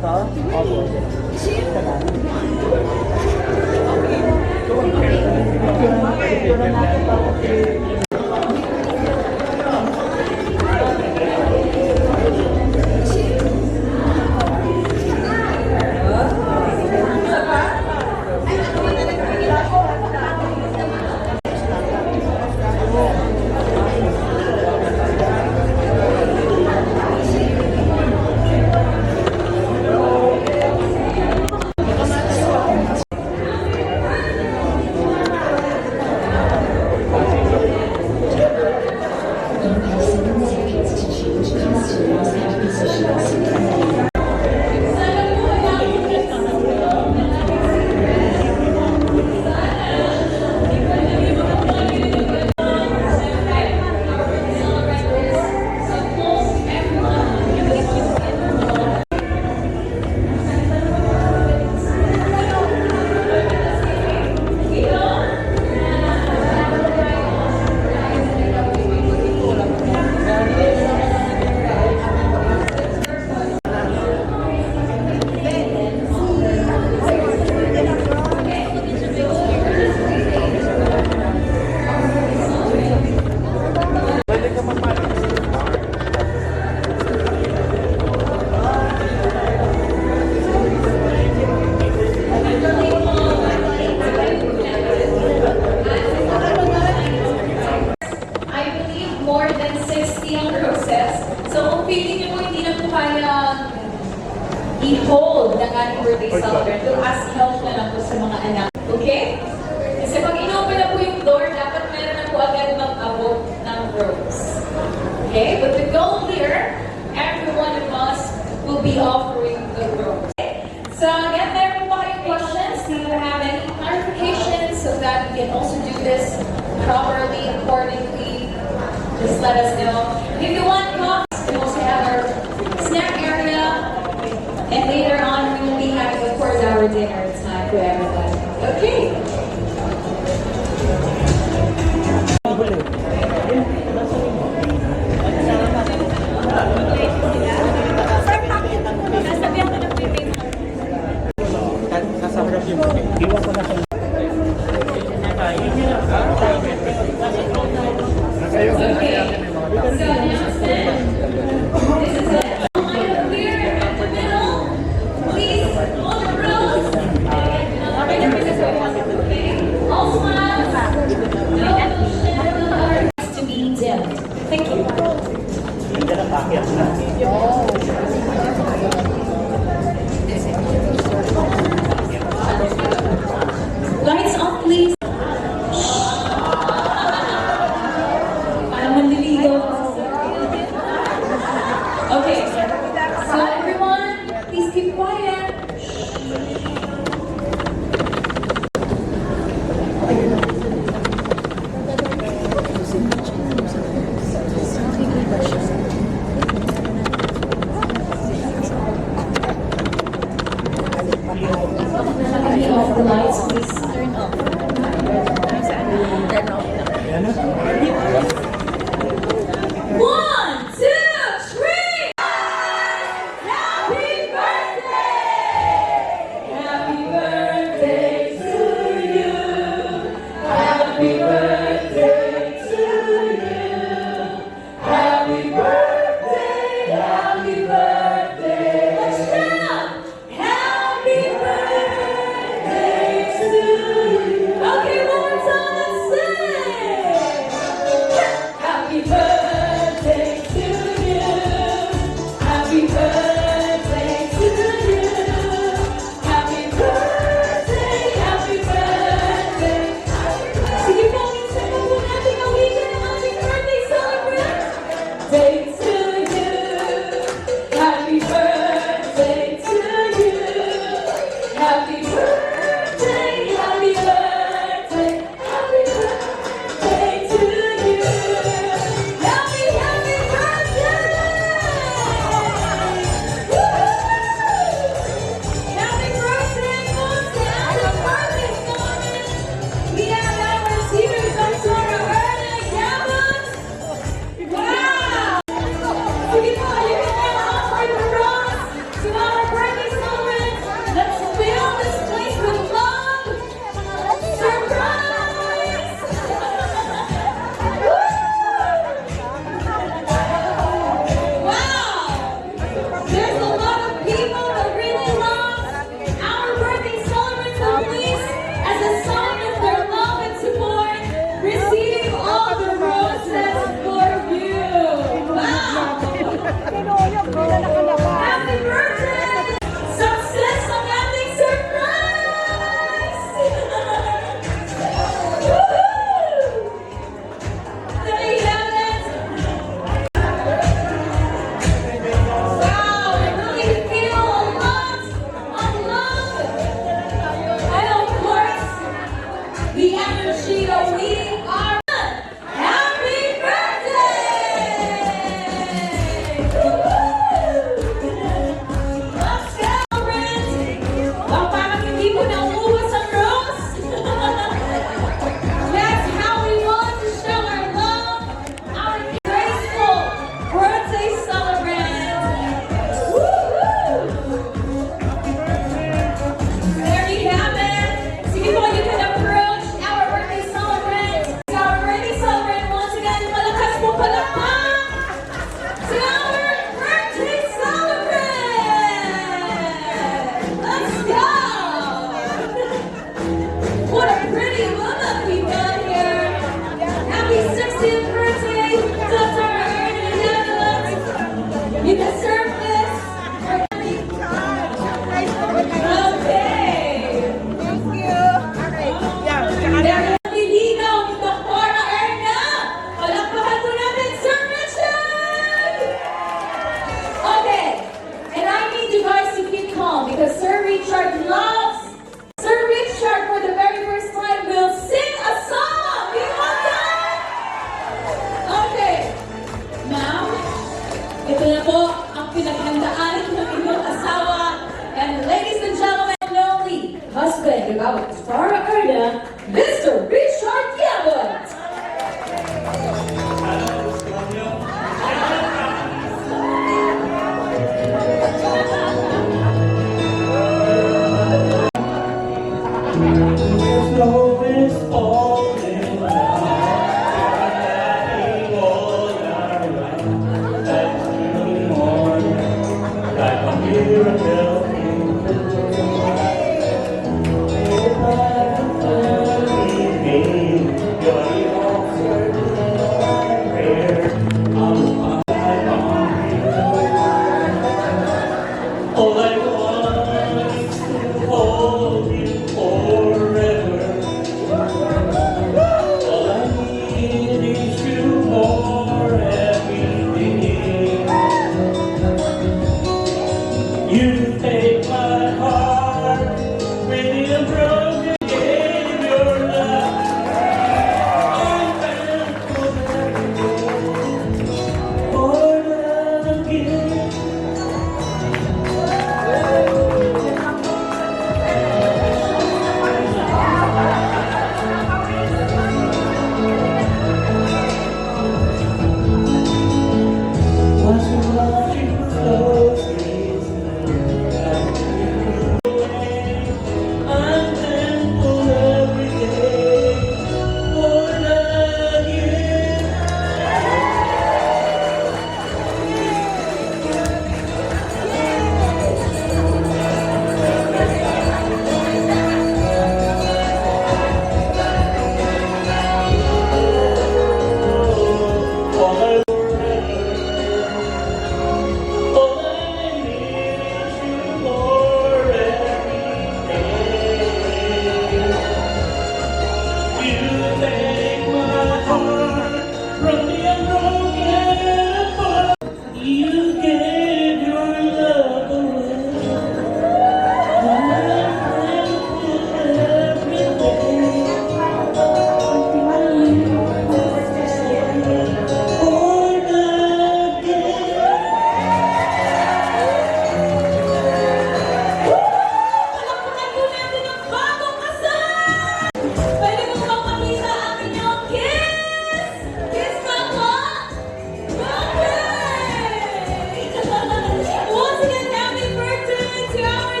to? Opo. Ito lang. More than 60 ang process. So kung feeling niyo po hindi na po kaya i-hold ng ating birthday celebrant, we'll ask help na lang po sa mga anak. Okay? Kasi pag inopen na po yung door, dapat meron na po agad mag-abot ng rose. Okay? But the goal here, every one of us will be offering the rose. So again, meron pa kayong questions? Do you have any clarifications so that we can also do this properly, accordingly? Just let us know. If you want coffee, we also have our snack area. And later on, we will be having, of course, our dinner time for everybody. Okay. Thank you. Lights off, please. Parang manliligaw. Okay. So everyone, please keep quiet.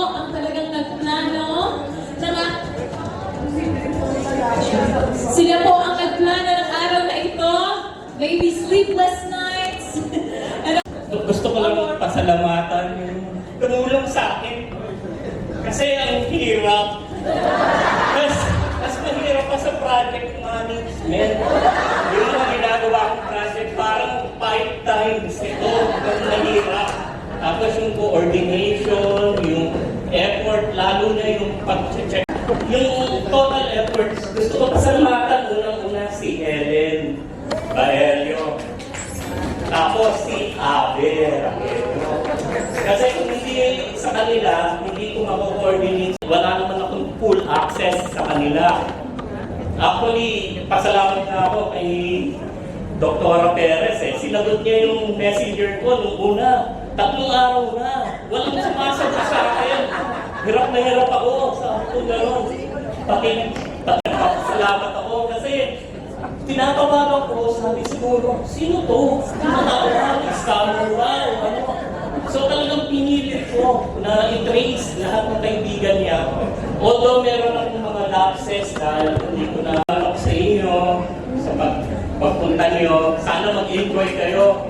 ang talagang nagplano ng sila po ang nagplano ng araw na ito. Maybe sleepless nights. Gusto ko lang pasalamatan yung tumulong sa akin. Kasi ang hirap. Mas mahirap pa sa project management. Yung mga ginagawa kong project, parang 5 times ito. Ang mahirap. Tapos yung coordination, yung effort, lalo na yung pag-check. Yung total effort, gusto ko pasalamatan unang-una si Helen Baelio. Tapos si Aber. Kasi kung hindi sa kanila, hindi ko mako-coordinate. Wala naman akong full access sa kanila. Actually, pasalamat na ako kay Dr. Perez. Sinagot niya yung messenger ko nung una. 3 araw na. Walang sumasagot sa akin. Hirap na hirap ako sa kung gano'n. Salamat ako kasi tinatawagan ko, sabi siguro, sino to? Tinatawag, scammer ba? Ano? So talagang pinilit ko na i-trace lahat ng kaibigan niya. Although meron akong mga lapses dahil hindi ko na alam sa inyo, sa pagpunta niyo, sana mag-enjoy kayo.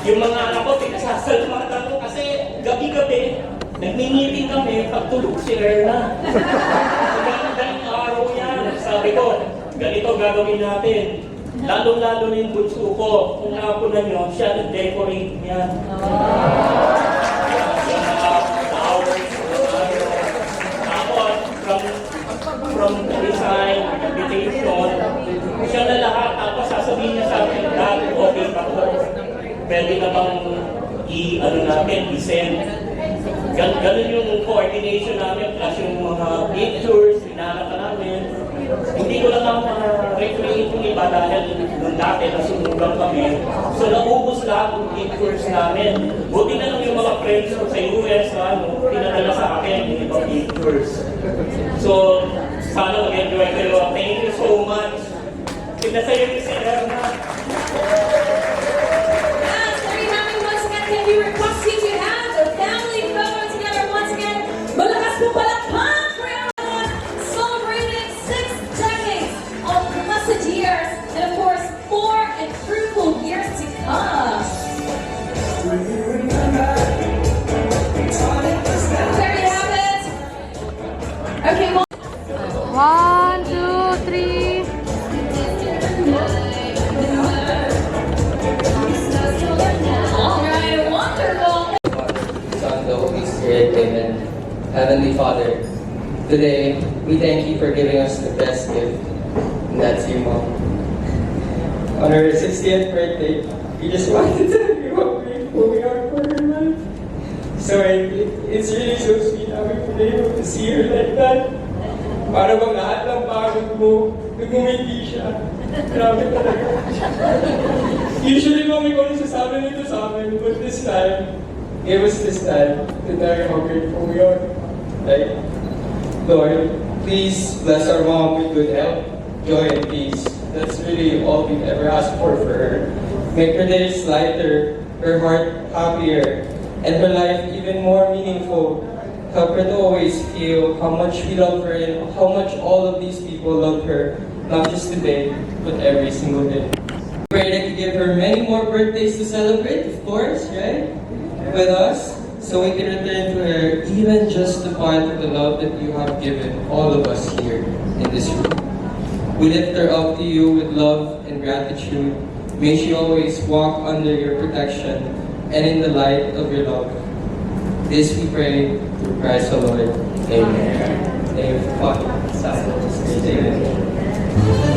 Yung mga anak ko, pinasasalamatan ko kasi gabi-gabi, nagmi-meeting kami, pagtulog si Erna. Magandang araw yan. Sabi ko, ganito gagawin natin. Lalo-lalo na yung bunso ko. Kung nakapunan nyo, siya nag-decorate niya. Tapos, from design, invitation, siya na lahat. Tapos sasabihin niya sa akin, Dad, okay ba ko? Pwede na bang i-send? Ganun yung coordination namin, plus yung mga pictures, pinaka namin. Hindi ko lang ang recreate yung iba dahil nung dati nasunugan kami. So naubos lahat yung pictures namin. Buti na lang yung mga friends ko sa US pinadala sa akin yung ibang pictures. So sana mag-enjoy kayo. Thank you so much. Pinasaya niyo si Erna. Can we request you to have a family photo together once again? Malakas po palakpak for everyone celebrating 6 decades of blessed years and of course 4 and fruitful years to come. There you have it. Okay, well. 1, 2, 3. All right, wonderful. Son, the Holy Spirit, amen. Heavenly Father, today we thank you for giving us the best gift, and that's you, Mom. On her 60th birthday, we just wanted to tell you how grateful we are for her life. So it's really so sweet how we've been able to see her like that. Para bang lahat ng pagod mo, nagmumindi siya. Grabe talaga. Usually, mami ko nagsasabi nito sa amin, but this time, give us this time to tell you how grateful we are. Like, Lord, please bless our mom with good health, joy, and peace. That's really all we've ever asked for her. Make her days lighter, her heart happier, and her life even more meaningful. Help her to always feel how much we love her and how much all of these people love her, not just today, but every single day. Pray that you give her many more birthdays to celebrate, of course, right? With us, so we can return to her even just the part of the love that you have given all of us here in this room. We lift her up to you with love and gratitude. May she always walk under your protection and in the light of your love. This we pray through Christ the Lord. Amen. Name of the Father, Son, and Holy Spirit. Amen.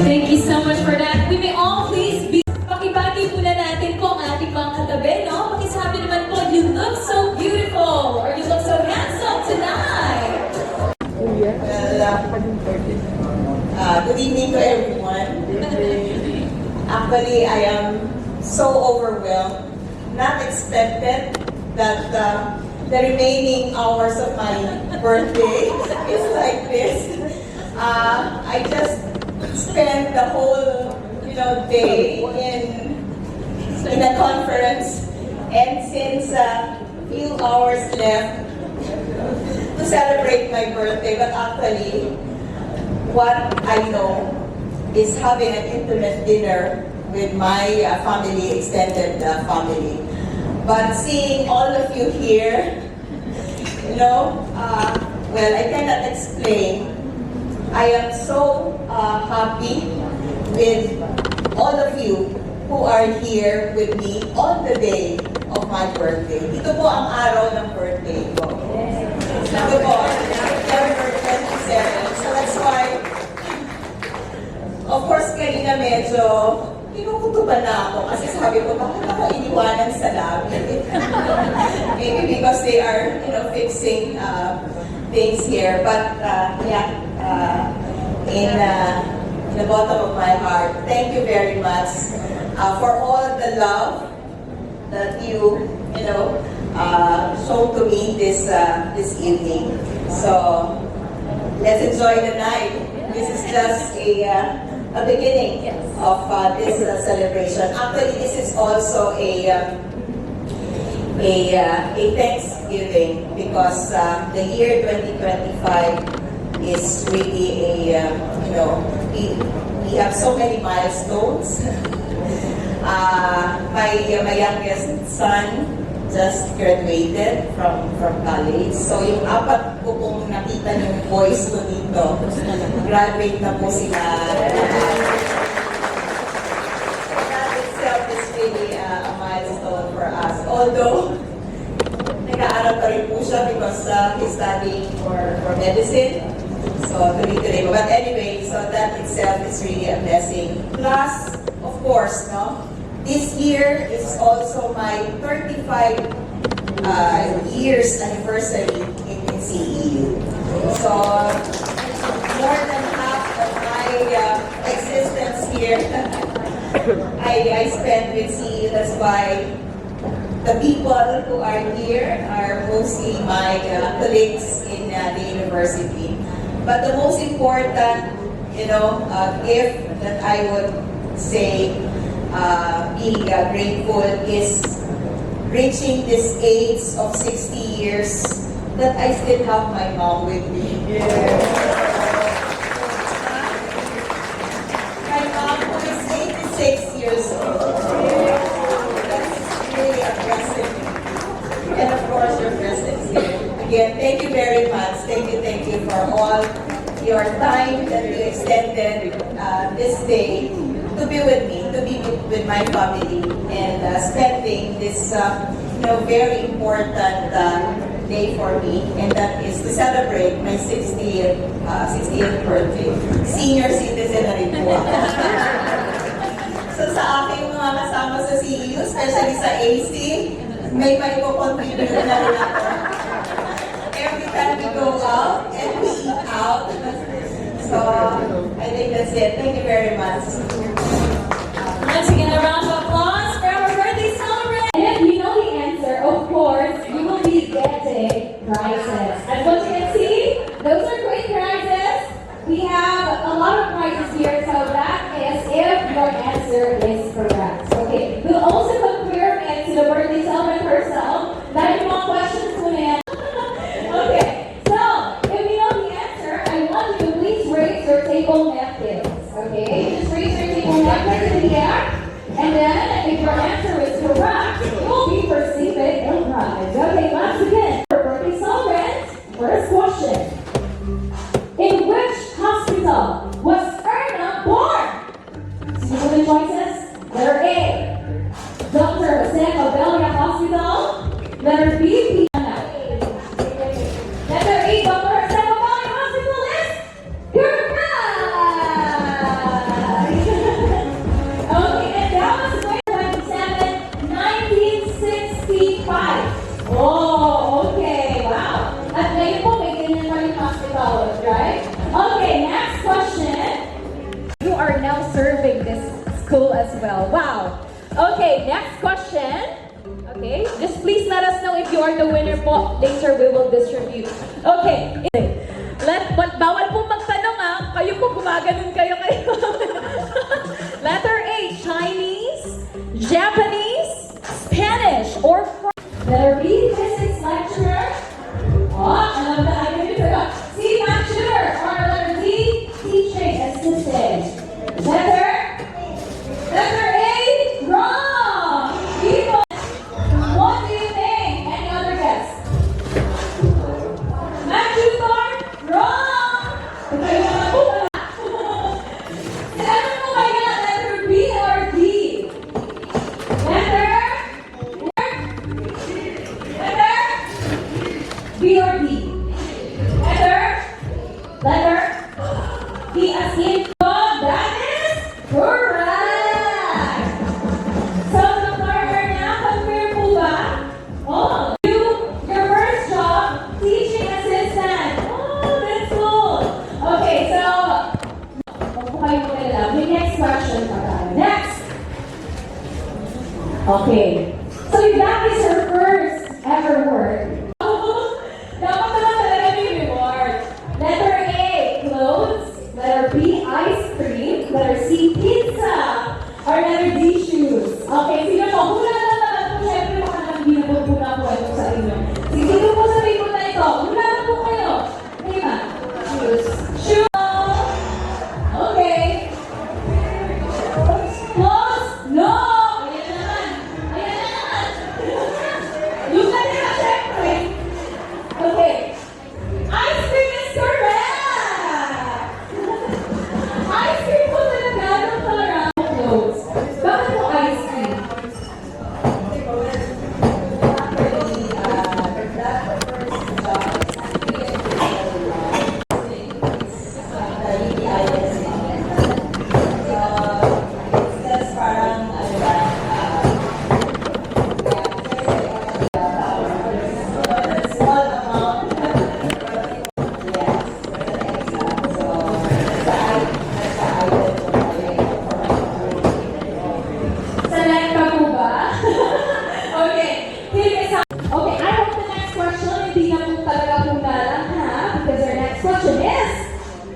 Thank you so much for that. We may all please be... Pakibati muna natin po ang ating mga katabi, no? Pakisabi naman po, you look so beautiful or you look so handsome tonight. Good evening to everyone. Actually, I am so overwhelmed, not expected that the remaining hours of my birthday is like this. I just spent the whole, day in a conference, and since few hours left to to celebrate my birthday, but actually, what I know is having an intimate dinner with my family, extended family. But seeing all of you here, well, I cannot explain. I am so happy with all of you who are here with me on the day of my birthday. Ito po ang araw ng birthday ko. Ito po, November 27. So that's why, of course, kanina medyo kinukutuban na ako kasi sabi ko, bakit ako iniwanan sa labi? Maybe because they are, fixing things here. But, in the bottom of my heart, thank you very much for all the love that you show to me this evening. So, let's enjoy the night. This is just a beginning of this celebration. Actually, this is also a Thanksgiving because the year 2025 is really we have so many milestones. My youngest son just graduated from college. So yung apat ko pong nakita yung boys ko dito, graduate na po sila. That itself is really a milestone for us. Although, nag-aaral pa rin po siya because he's studying for medicine. So, tuloy-tuloy. But anyway, so that itself is really a blessing. Plus, of course, this year is also my 35 years anniversary in CEU. So, more than half of my existence here, I spent with CEU. That's why the people who are here are mostly my colleagues in the university. But the most important, gift that I would say be grateful is reaching this age of 60 years that I still have my mom with me. My mom who is 86 years old. That's really a blessing. And of course, your presence here. Again, thank you very much. Thank you for all your time that you extended this day to be with me, to be with my family, and spending this very important day for me, and that is to celebrate my 60th birthday. Senior citizen na rin po ako. So sa aking mga kasama sa CEU, especially sa AC, may contribute na rin ako. Every time we go out and we eat out. So, I think that's it. Thank you very much. Once again, a round of applause for our birthday celebrant. And if you know the answer, of course, you will be getting prizes. As what you can see, those are great prizes. We have a lot of prizes here, so that is if your answer is correct. Okay, we'll also compare it to the birthday celebrant herself. Dahil yung mga questions mo na yan. Okay, so, if you know the answer, I want you to please raise your table napkins. Okay, just raise your table napkins in the air. And then, if your answer is correct, you'll be receiving a prize. Okay, let's begin. For birthday celebrant, first question. In which hospital was Erna born? See the choices? Letter A, Dr. Jose Abella Hospital. Letter B, Letter A, Dr. Jose Abella Hospital is correct! Okay, and that was November 27, 1965. Oh, okay, wow. At ngayon po, may ganyan pa rin hospital, right? Okay, next question. You are now serving this school as well. Wow. Okay, next question. Okay, just please let us know if you are the winner po. Later we will distribute. Okay. Bawal po magtanong kayo po gumaganon kayo. Letter A, Chinese, Japanese, Spanish, or French. Letter B, physics lecturer. Oh, alam na as in that is correct! So, the partner na, confirm po ba? Oh, your first job, teaching assistant. Oh, that's cool. Okay, so, opo kayo muna. May next question pa tayo. Next! Okay. So, if that is your first ever work, dapat naman talaga may reward. Letter A, clothes. Letter B, ice cream. Letter C, pizza. Or letter D, shoes. Okay, sino po? Hula na naman po. Siyempre, baka nang po na po ito sa inyo. Sige, sino po sabihin ko na ito? Hula na po kayo. Lima. Shoes. Shoes. Okay. Clothes? No! Ayan na naman. Ayan na naman. Yung kanina, syempre. Okay. Ice cream is correct! Ice cream po talaga. Ano talaga? Clothes. Bakit po ice cream? Select pa po ba? Okay. Okay, I hope the next question hindi na po talaga po lang ha? Because our next question is,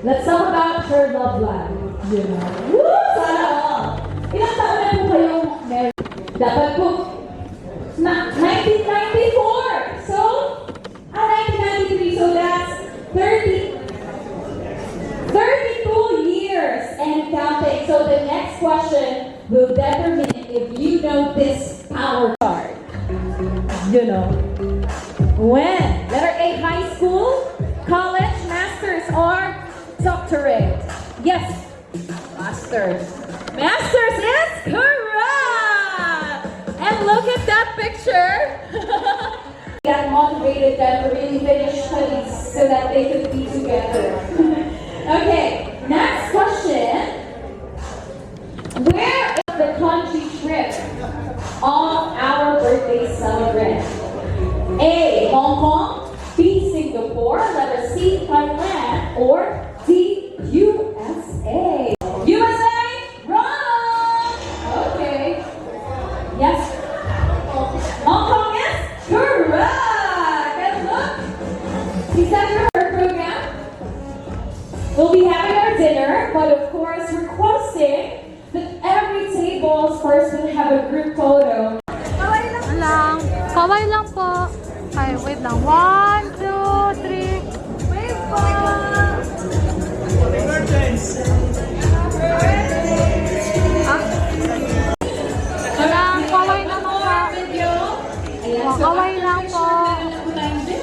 let's talk about her love life. You know? Woo! Sana all. Ilang taon na po kayong married? Dapat po, 1994. So, 1993. So that's 32 years and counting. So the next question will determine if you know this power chart. You know. When? Letter A, high school, college, master's, or doctorate? Yes. Master's. Master's is correct! And look at that picture. That motivated them to really finish studies so that they could be together. Okay, next question. Where is the country trip of our birthday celebrant? A, Hong Kong, B, Singapore, letter C, Thailand, or D, USA? USA? Wrong! Okay. Yes. Hong Kong is correct! And look, is that your program? We'll be having our dinner, but of course requesting that every table first will have a group photo. Lang. Kaway lang po. Ay, wait lang. 1, 2, 3. Wait po. Lang, kaway lang po. Kaway lang po.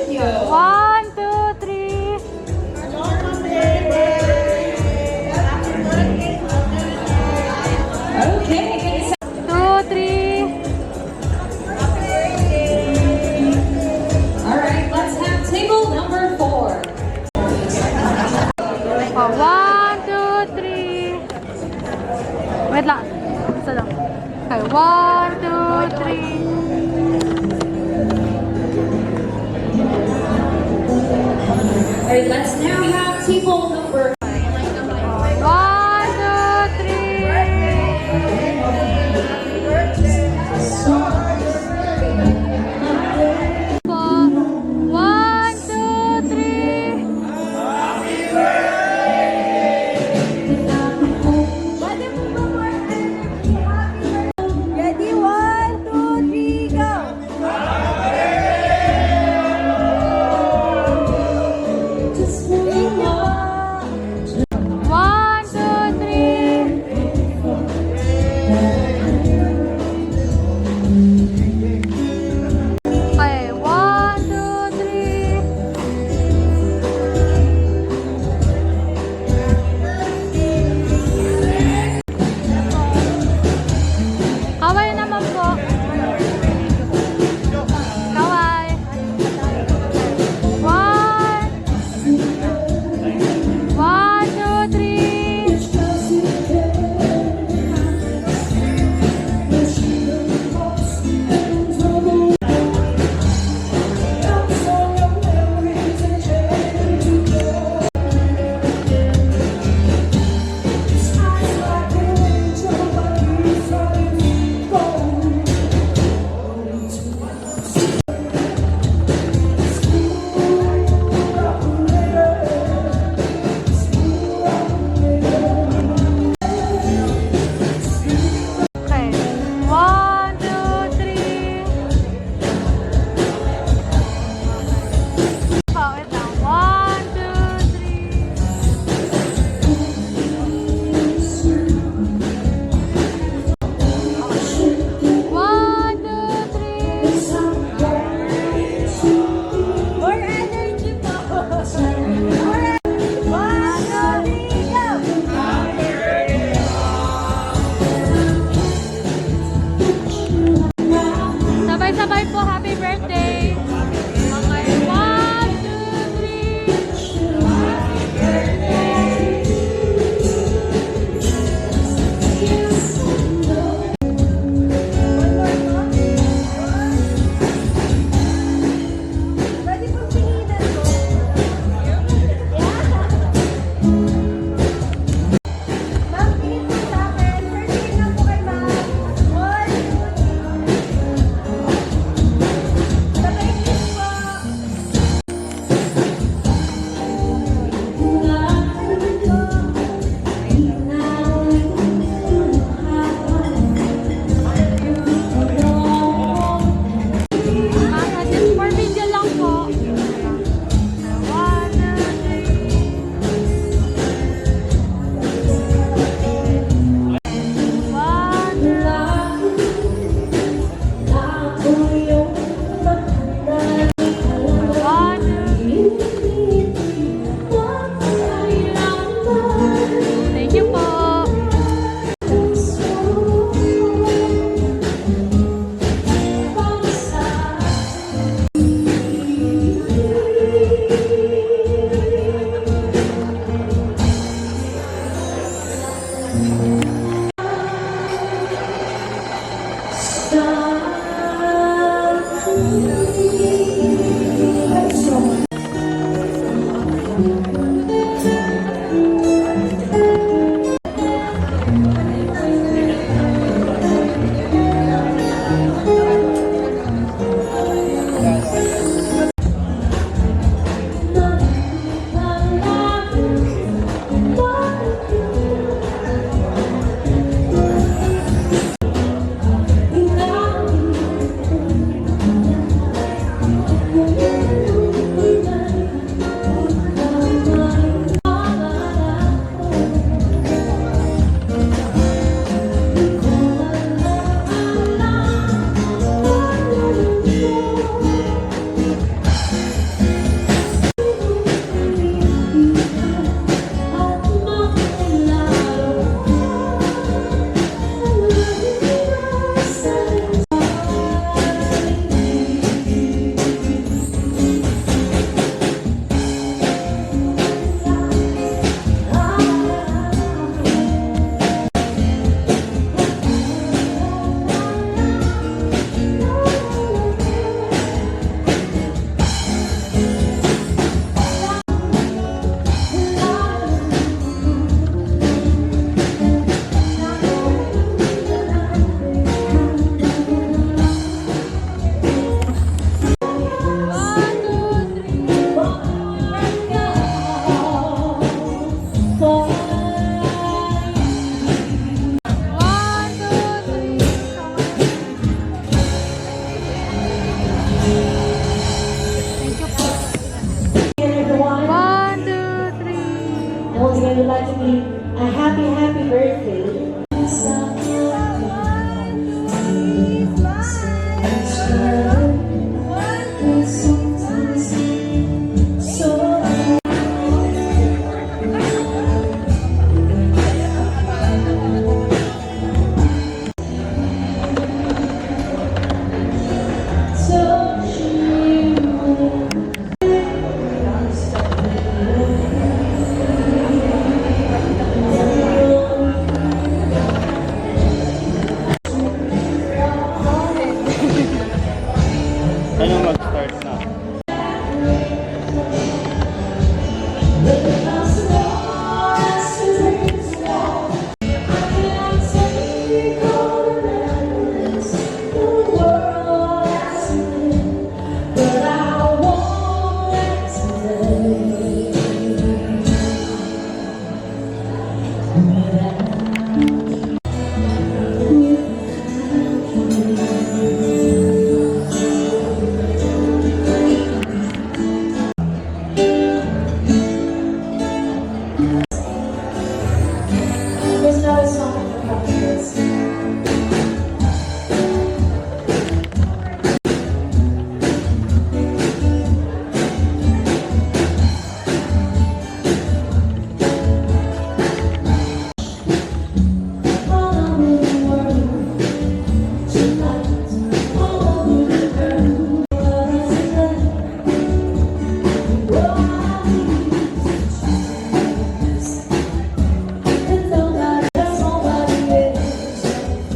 1, 2, 3. Okay. 2, 3. All right, let's have table number 4. 1, 2, 3. Wait lang. Isa lang. Okay, 1, 2, 3. All right, let's now have table number 1, 2, 3. 1, 2, 3. Ready? 1, 2, 3, go! Just one more. I would like to be a happy birthday. Ano mag-start na? There's another song about this. All over the world, tonight, all over the world, and nobody else,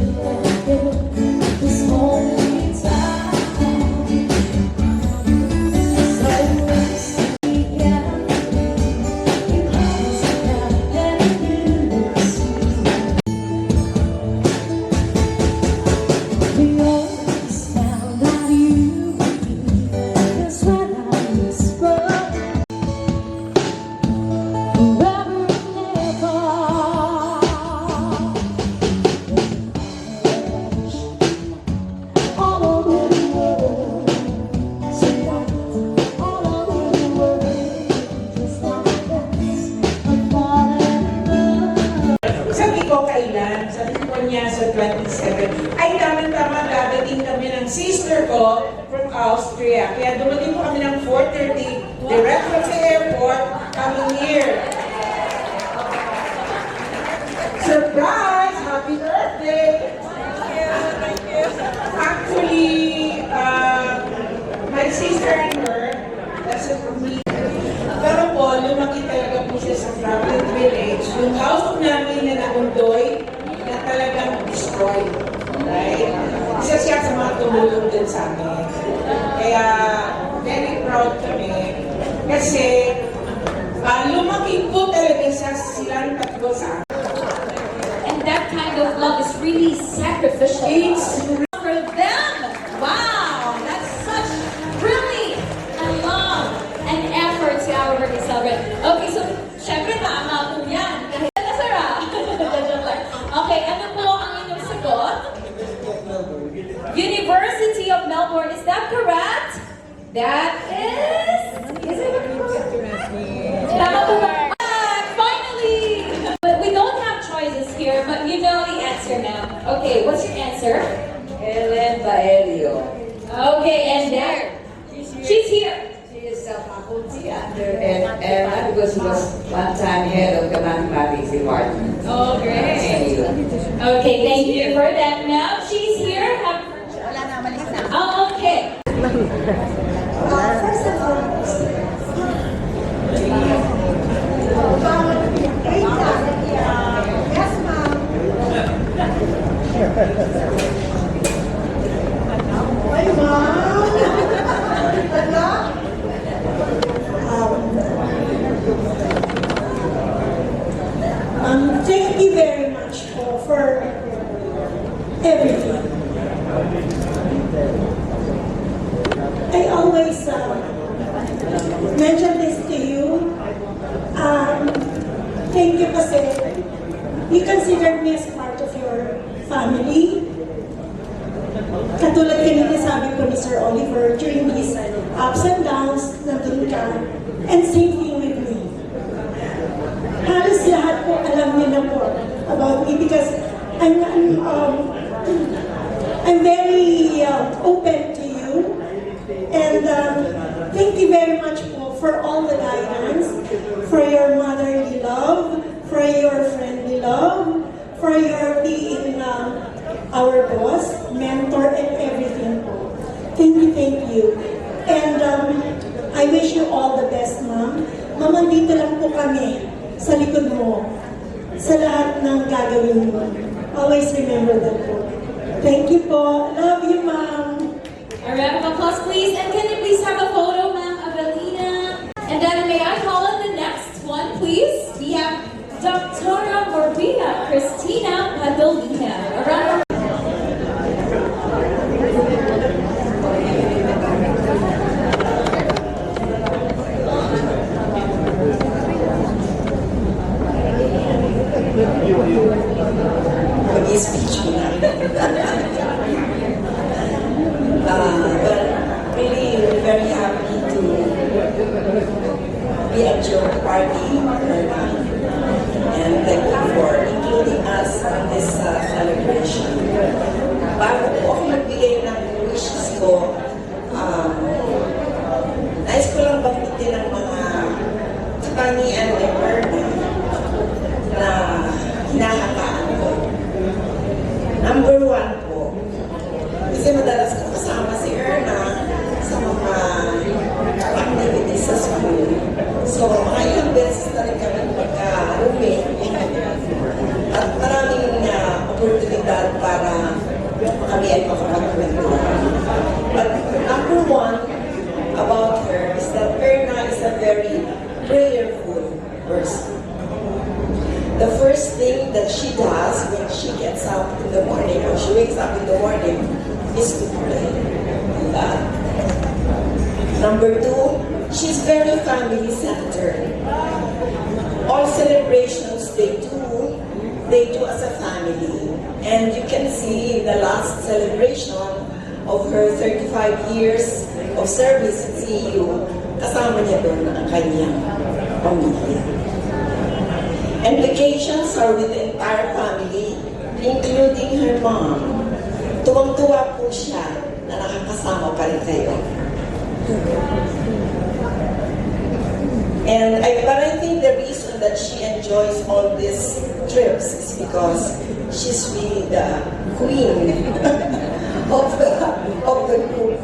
nobody else. This moment in time, so we can because now that we always found that you is what I whisper forever and ever. All over the world, tonight, all over the world, just like this, I'm falling in love. Sabi ko niya sa 27, ay tama-tama dadating kami ng sister ko from Austria. Kaya dumating po kami ng 4:30 direct from the airport coming here. Surprise! Happy birthday! Actually, my sister and her, that's it for me. Pero po, lumaki talaga po siya sa Franklin Village. Yung house namin na naundoy, na talagang destroyed. Right? Isa siya sa mga tumulong din sa amin. Kaya, very proud kami. Kasi, lumaki po talaga silang tatlo sa amin. And that kind of love is really sacrificial. It's For them! Wow! That's such really a love and effort to our birthday celebrant. Okay, so, syempre tama po yan. Kahit nasara. Okay, ano po ang inyong sagot? University of Melbourne, is that correct? That is it correct? Tama po ba? Finally! But we don't have choices here, but you know the answer now. Okay, what's your answer? Ellen Baelio. Okay, and there. She's here. She is a faculty under and because she was one time head of the mathematics department. Oh, great. Okay, thank you for that. Now she's here. Oh, okay. First of all, yes, ma'am. Hi, ma'am. Hello? Thank you very much for everything. I always mention this to you. Thank you kasi you consider me as part of your family. Katulad kanina sabi ko ni Sir Oliver, during his ups and downs, nandun ka. And same thing with me. Halos because I'm very open to you. And thank you very much for all the guidance, for your motherly love, for your friendly love, for your being our boss, mentor, and everything po. Thank you. And I wish you all the best, ma'am. Ma'am, andito lang po kami sa likod mo, sa lahat ng gagawin mo. Always remember that po. Thank you po. Love you, ma'am. A round of applause, please. And can you please have a photo, Ma'am Avelina? And then may I call on the next one, please? We have Dr. Maria Cristina Padolina. A round of Mag-speech ko na. But really, we're very happy to be at your party, and thank you for including us in this celebration. Bago po ako magbigay ng wishes ko, nais ko lang banggitin ang mga katangian ni Erna na hinahataan ko. Number 1 po, kasi madalas ko kasama si Erna sa mga activities sa school. So, mga ilang beses na rin kami magka-roommate. At maraming oportunidad para kami ay makapagkwentuhan. But number 1 about her is that Erna is a very prayerful person. The first thing that she does when she gets up in the morning, or she wakes up in the morning, is to pray to God. Number 2, she's very family-centered. All celebrations they do as a family. And you can see in the last celebration of her 35 years of service at CEU, kasama niya doon ang kanyang pamilya. And vacations are with the entire family, including her mom. Tuwang-tuwa po siya na nakakasama pa rin kayo. But I think the reason that she enjoys all these trips is because she's really the queen of the group,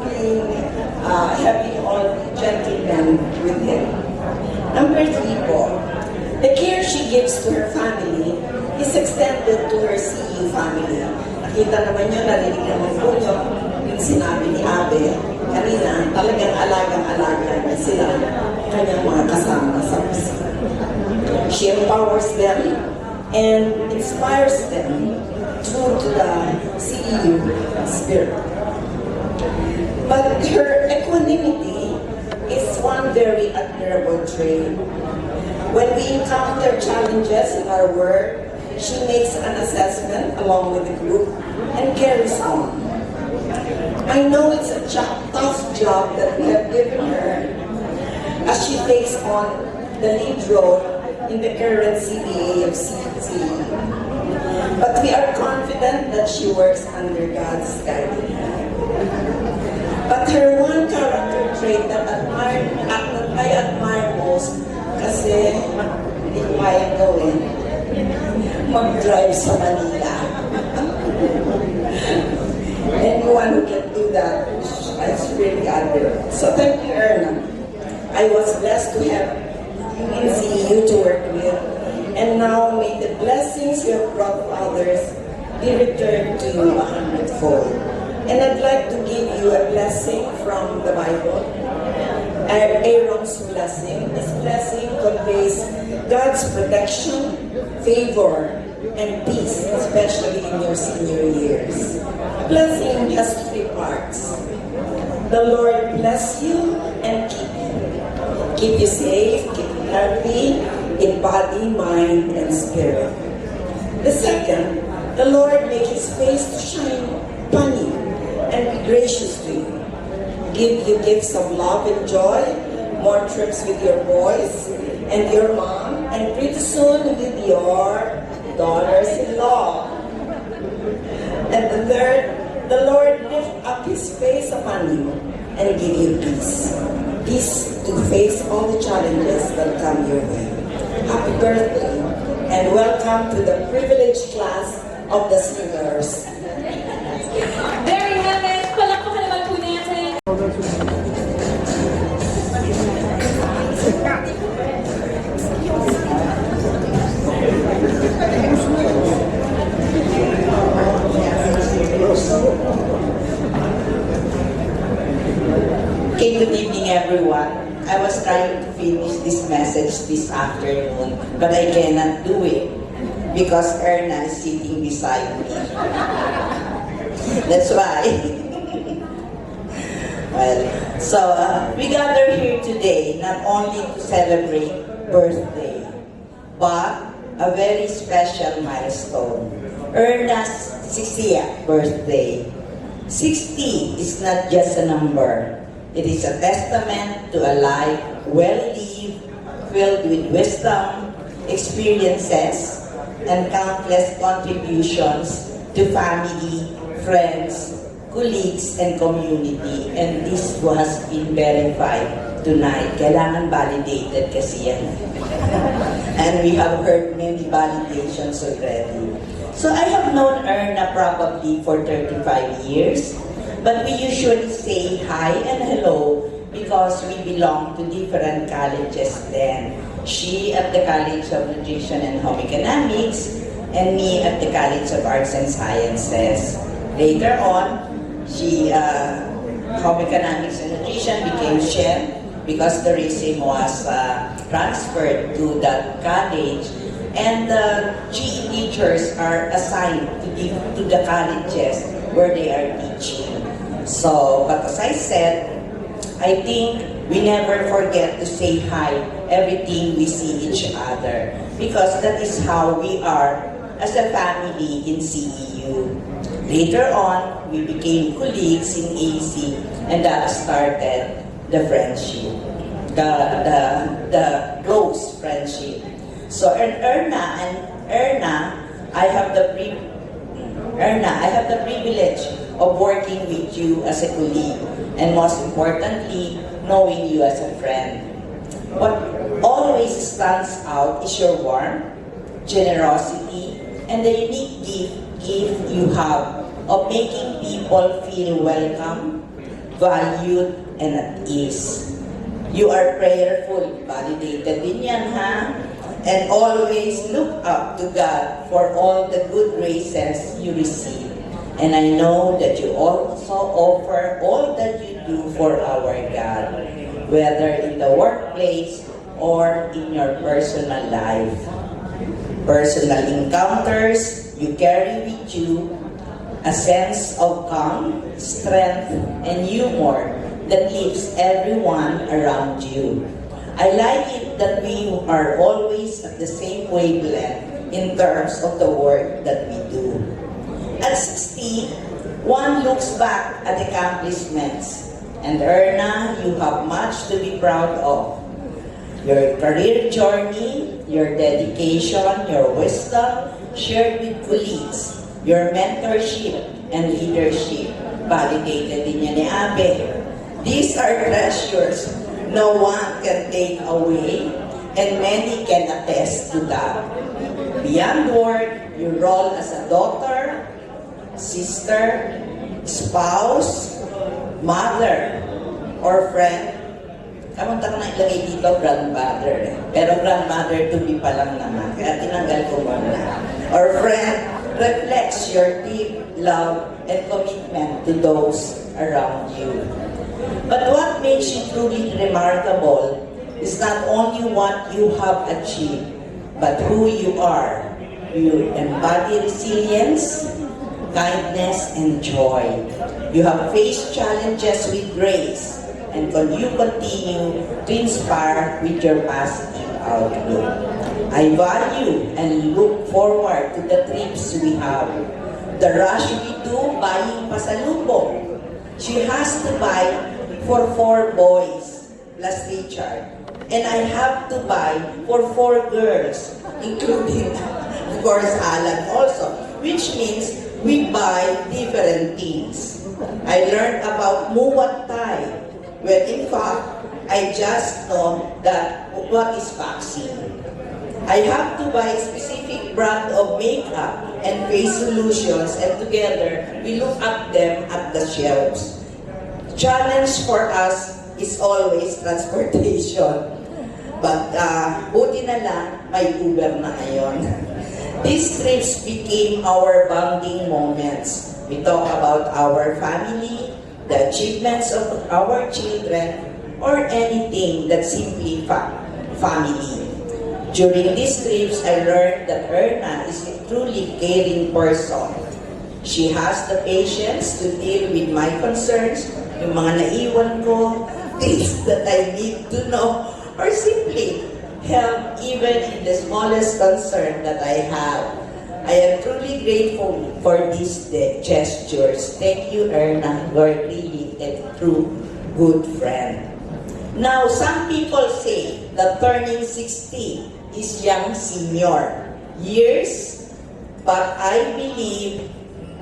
having all the gentlemen with him. Number 3 po. The care she gives to her family is extended to her CEU family. Nakita naman yun, narinig naman po nyo, yung sinabi ni Abe, kanina, talagang alagang-alaga na sila, kanyang mga kasama sa opisina. She empowers them and inspires them true to the CEU spirit. But her equanimity is one very admirable trait. When we encounter challenges in our work, she makes an assessment along with the group and carries on. I know it's a tough job that we have given her as she takes on the lead role in the current CBA of CCE. But we are confident that she works under God's guidance. But her one character trait that I admire most, kasi hindi ko kayang gawin, mag-drive sa Manila. Anyone who can do that is really admirable. So thank you, Erna. I was blessed to have you in CEU to work with, and now may the blessings you have brought to others be returned to you 100-fold. And I'd like to give you a blessing from the Bible. Aaron's blessing. This blessing conveys God's protection, favor, and peace, especially in your senior years. Blessing has 3 parts. The Lord bless you and keep you. Keep you safe, keep you healthy, in body, mind, and spirit. The second, the Lord make His face to shine upon you and be gracious to you. Give you gifts of love and joy, more trips with your boys and your mom, and pretty soon with your daughters-in-law. And the third, the Lord lift up His face upon you and give you peace. Peace to face all the challenges that come your way. Happy birthday and welcome to the privileged class of the singers. There you have it. Palakpakan naman po natin. Okay, good evening everyone. I was trying to finish this message this afternoon, but I cannot do it because Erna is sitting beside me. That's why. Well, so we gather here today not only to celebrate birthday, but a very special milestone. Erna's 60th birthday. 60 is not just a number. It is a testament to a life well-lived, filled with wisdom, experiences, and countless contributions to family, friends, colleagues, and community. And this has been verified tonight. Kailangan validated kasi yan. And we have heard many validations already. So I have known Erna probably for 35 years. But we usually say hi and hello because we belong to different colleges then. She at the College of Nutrition and Home Economics, and me at the College of Arts and Sciences. Later on, she, Home Economics and Nutrition became SHEM because the RISM was transferred to that college. And the GE teachers are assigned to the colleges where they are teaching. So, but as I said, I think we never forget to say hi every time we see each other because that is how we are as a family in CEU. Later on, we became colleagues in AC and that started the friendship, the close friendship. So, Erna, I have the privilege of working with you as a colleague and most importantly, knowing you as a friend. What always stands out is your warmth, generosity, and the unique gift you have of making people feel welcome, valued, and at ease. You are prayerful, validated din yan, ha? And always look up to God for all the good graces you receive. And I know that you also offer all that you do for our God, whether in the workplace or in your personal life. Personal encounters you carry with you a sense of calm, strength, and humor that lifts everyone around you. I like it that we are always at the same wavelength in terms of the work that we do. At 60, one looks back at accomplishments, and Erna, you have much to be proud of. Your career journey, your dedication, your wisdom shared with colleagues, your mentorship and leadership, validated din yan ni Abe. These are treasures no one can take away, and many can attest to that. Beyond work, your role as a daughter, sister, spouse, mother, or friend. Kamunta ko na ilagay dito, grandmother. Pero grandmother to be pa lang naman, kaya tinanggal ko muna. Or friend reflects your deep love and commitment to those around you. But what makes you truly remarkable is not only what you have achieved, but who you are. You embody resilience, kindness, and joy. You have faced challenges with grace, and you continue to inspire with your positive outlook. I value and look forward to the trips we have. The rush we do buying pasalubong. She has to buy for 4 boys plus Richard. And I have to buy for 4 girls, including of course Alan also, which means we buy different things. I learned about Muay Thai, when in fact, I just know that what is vaccine. I have to buy a specific brand of makeup and face solutions, and together, we look at them at the shelves. Challenge for us is always transportation. But buti na lang, may Uber na ngayon. These trips became our bonding moments. We talk about our family, the achievements of our children, or anything that simply family. During these trips, I learned that Erna is a truly caring person. She has the patience to deal with my concerns, yung mga naiwan ko, things that I need to know, or simply help even in the smallest concern that I have. I am truly grateful for these gestures. Thank you, Erna. You are really a true good friend. Now, some people say that turning 60 is young senior years, but I believe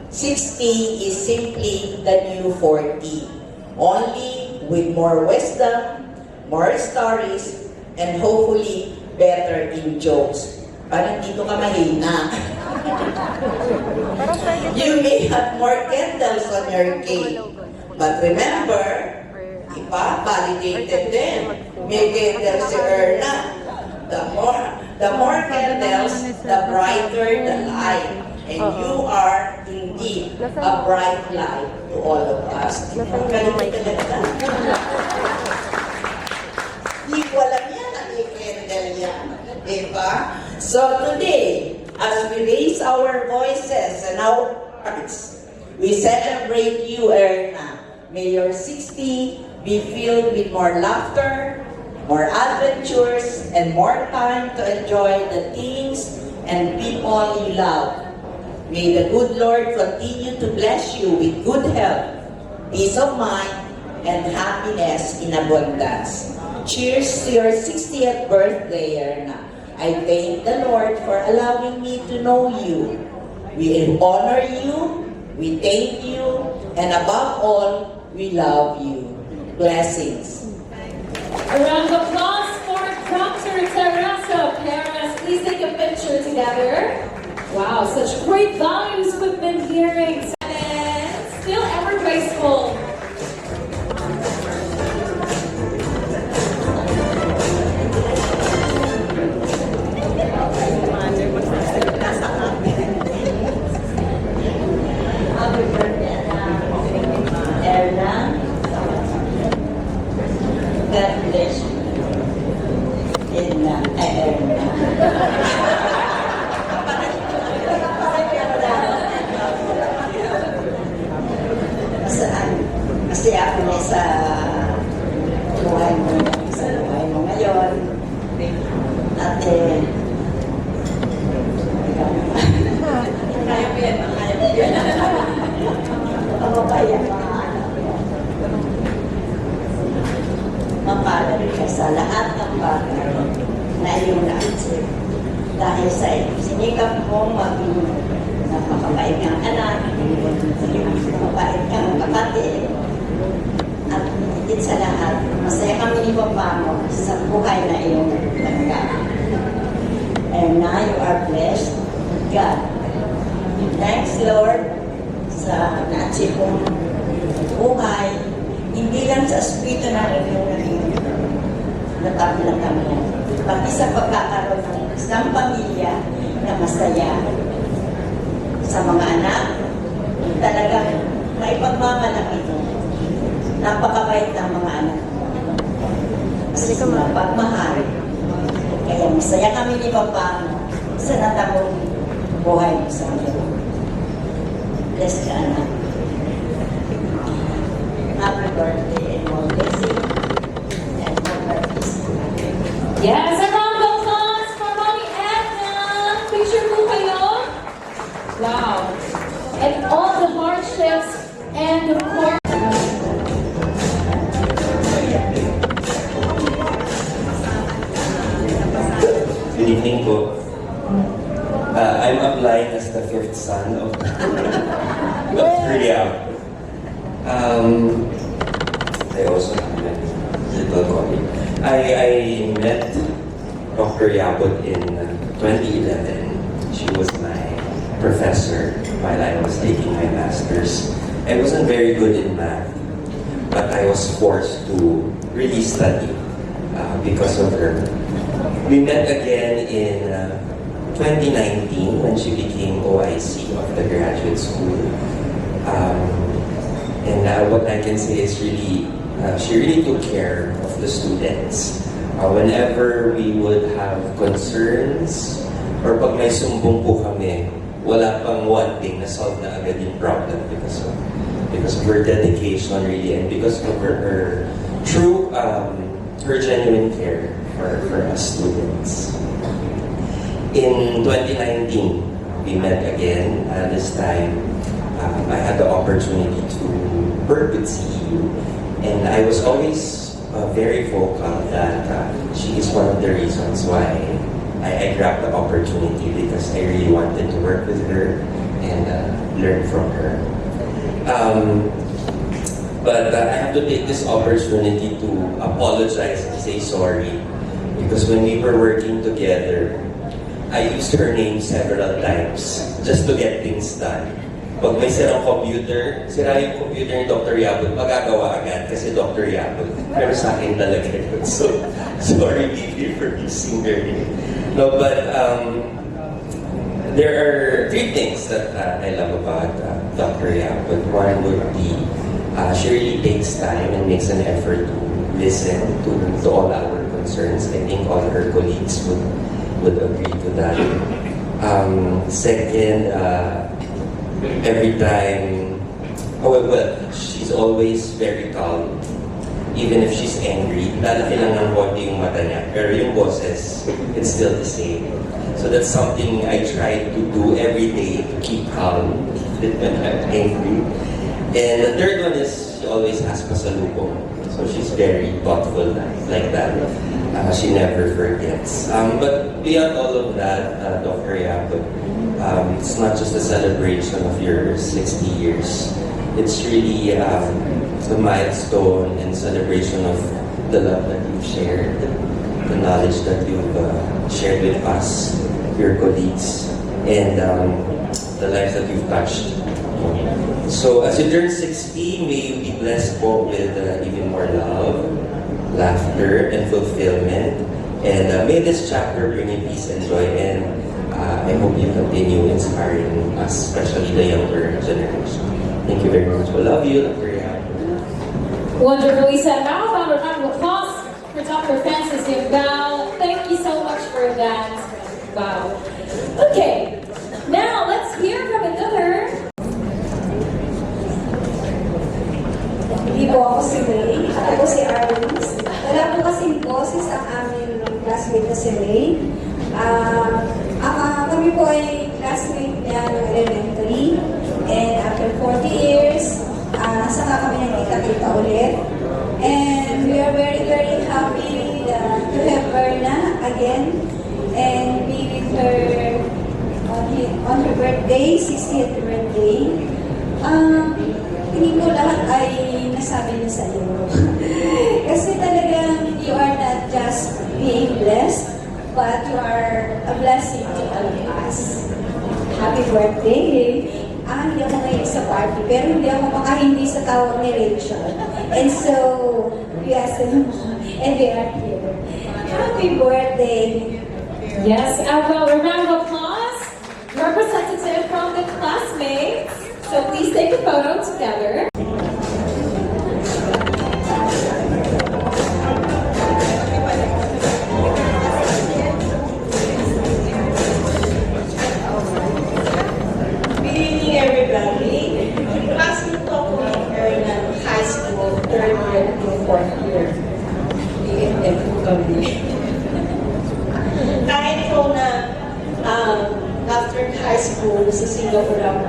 60 is simply the new 40, only with more wisdom, more stories, and hopefully better in jokes. Parang dito ka mahina. You may have more candles on your cake, but remember, iba, validated din. May candles si Erna. The more candles, the brighter the light. And you are indeed a bright light to all of us. Ganun talaga. Di ko alam yan, ang candle yan. Diba? So today, as we raise our voices and our hearts, we celebrate you, Erna. May your 60 be filled with more laughter, more adventures, and more time to enjoy the things and people you love. May the good Lord continue to bless you with good health, peace of mind, and happiness in abundance. Cheers to your 60th birthday, Erna. I thank the Lord for allowing me to know you. We honor you, we thank you, and above all, we love you. Blessings. A round of applause for Dr. Teresa Perez. Please take a picture together. Wow, such great values we've been hearing. And still ever graceful. Happy birthday, Erna. God bless you. Erna. Kasi ako na sa buhay mo ngayon. At kaya mo yan, kaya mo yan. Mababayan mga anak. Mapalad ka sa lahat ng bagay na iyong naisip. Dahil sa sinikap mo maging napakabait kang anak, mabait kang kapatid, at higit sa lahat, masaya kami ni Papa mo sa buhay na iyong tanggap. And now you are blessed, God. Thanks, Lord, sa na-achieve mong buhay, hindi lang sa espiritu na iyong natapos kami, pati sa pagkakaroon ng isang pamilya na masaya. Sa mga anak, talagang may pagmamalaki ito. Napakabait ng mga anak. Kasi pagmahal. Kaya masaya kami ni Papa sa natamong buhay mo sa amin. Bless ka, anak. Happy birthday and more blessing and more peace. Yes, a round of applause for Mommy Edna. Picture po kayo. Wow. And all the hardships and the course. Good evening po. I'm applying as the fifth son of Dr. Yap. I also met little colleague. I met Dr. Yaput in 2011. She was my professor while I was taking my master's. I wasn't very good in math, but I was forced to really study because of her. We met again in 2019 when she became OIC of the graduate school. What I can say is really, she really took care of the students. Whenever we would have concerns, or pag may sumbong po kami, wala pang one thing na solve na agad yung problem because of her dedication really, and because of her true, her genuine care for us students. In 2019, we met again. This time, I had the opportunity to work with CEU, and I was always very vocal that she is one of the reasons why I grabbed the opportunity, because I really wanted to work with her and learn from her. But I have to take this opportunity to apologize and say sorry, because when we were working together, I used her name several times just to get things done. Pag may sirang computer, sira yung computer ni Dr. Yaput, magagawa agad kasi Dr. Yaput. Pero sa akin talaga yun. So, sorry Vivi for using her name. No, but there are three things that I love about Dr. Yaput. One would be, she really takes time and makes an effort to listen to all our concerns. I think all her colleagues would agree to that. Second, every time, well, she's always very calm. Even if she's angry, lalaki lang ng konti yung mata niya. Pero yung boses, it's still the same. So that's something I try to do every day to keep calm when I'm angry. And the third one is she always asks pasalubong. So she's very thoughtful like that. She never forgets. But beyond all of that, Dr. Yaput, it's not just a celebration of your 60 years. It's really a milestone and celebration of the love that you've shared, the knowledge that you've shared with us, your colleagues, and the lives that you've touched. So as you turn 60, may you be blessed po with even more love, laughter, and fulfillment. And may this chapter bring you peace and joy, and I hope you continue inspiring us, especially the younger generation. Thank you very much. We love you, Dr. Yaput. Wonderfully said. How about a round of applause for Dr. Francis Yambao? Thank you so much for that. Wow. Okay, now let's hear from another. Hindi po ako si May. Ako si Arlis. Wala po kasing boses ang aming classmate na si May. Kami po ay classmate niya ng elementary. And after 40 years, saka kami nagkita-kita ulit. And we are very, very happy to have Berna again and be with her on her birthday, 60th birthday. Hindi ko lahat ay nasabi niya sa iyo. Kasi talagang you are not just being blessed, but you are a blessing to all of us. Happy birthday! Hindi ako ngayon sa party, pero hindi ako makahindi sa tawag ni Rachel. And so, we asked them and they are here. Happy birthday! Yes, well, a round of applause. Representative from the classmates. So please take a photo together. Kahit po na after high school, sa Singapore ako,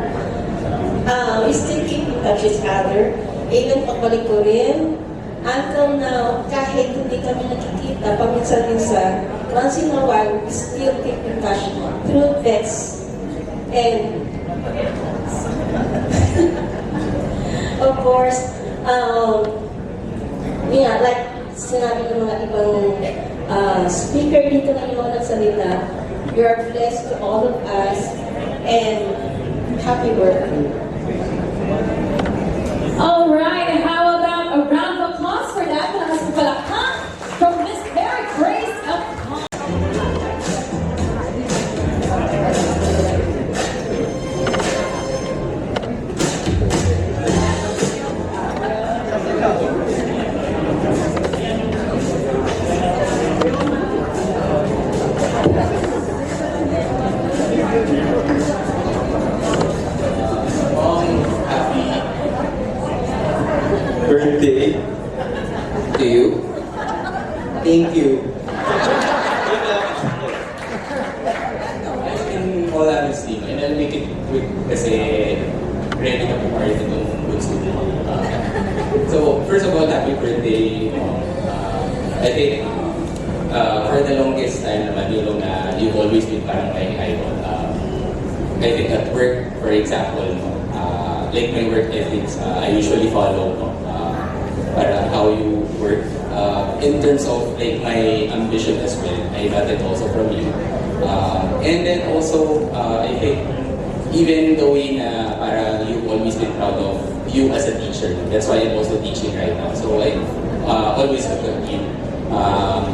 we still keep in touch with each other. Nung pagbalik ko rin, until now, kahit hindi kami nakikita kita paminsan-minsan, once in a while, we still keep in touch through text. And of course, yeah, like sinabi ng mga ibang speaker dito na yung mga nagsalita, you are blessed to all of us, and happy birthday. Alright, how about a round of applause for that? Malakas po palakpak from Miss Mary Grace Alcon. Birthday to you. Thank you. In all honesty, and I'll make it quick kasi ready na po kayo itong gusto mo. So, first of all, happy birthday. I think for the longest time naman, you've always been parang my idol. I think at work, for example, like my work ethics, I usually follow para how you work. In terms of like my ambition as well, I got it also from you. And then also, I think even the way na para you've always been proud of you as a teacher. That's why I'm also teaching right now. So I always look at you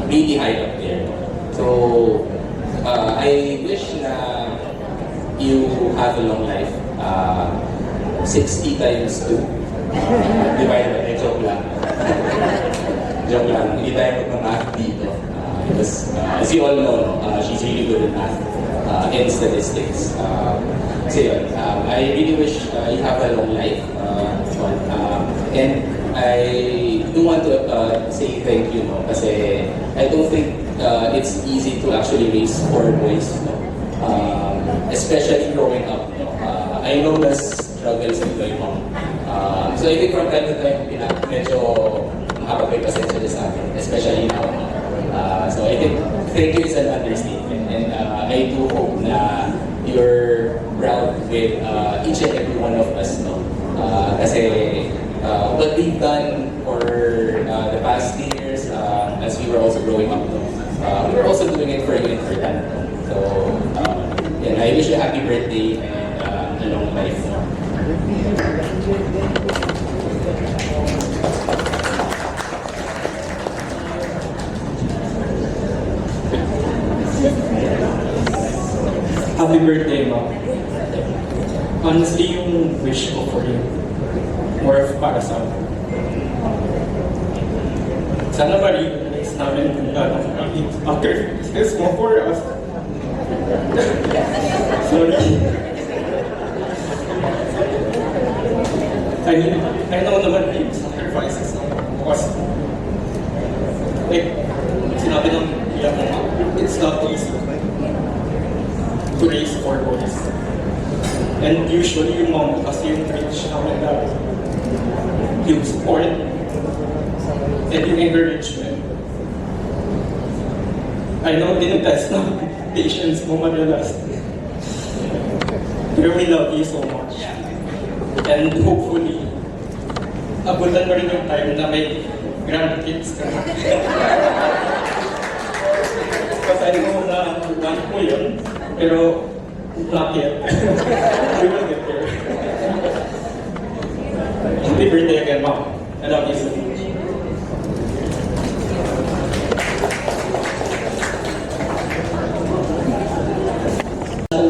really high up there. So I wish na you have a long life. 60 times 2. Divided by joke lang. Joke lang. Hindi tayo magmamath dito. Because as you all know, she's really good at math and statistics. So yun, I really wish you have a long life. And I do want to say thank you, no? Kasi I don't think it's easy to actually raise 4 boys, no? Especially growing up, no? I know the struggles of my mom. So I think from time to time, medyo makapagay pasensya na sa akin, especially now. So I think thank you is an understatement, and I do hope na you're proud with each and every one of us, no? Kasi what we've done for the past years, as we were also growing up, we were also doing it for you and for them. So yeah, I wish you a happy birthday and a long life. Happy birthday, Mom. Honestly, yung wish ko for you, more of para sa akin. Sana ma-realize namin kung gano'n after this mo for us. Sorry. I know naman yung sacrifices ng because like, sinabi ng iyak mo, it's not easy to raise 4 boys. And usually yung mom, kasi yung rich namin na yung support and yung encouragement. I know tinitest na patience mo madalas. Pero we love you so much. And hopefully, abutan mo rin yung time na may grandkids ka na. Kasi I know na want mo yun, pero not yet. We will get there. Happy birthday again, Mom. I love you so much.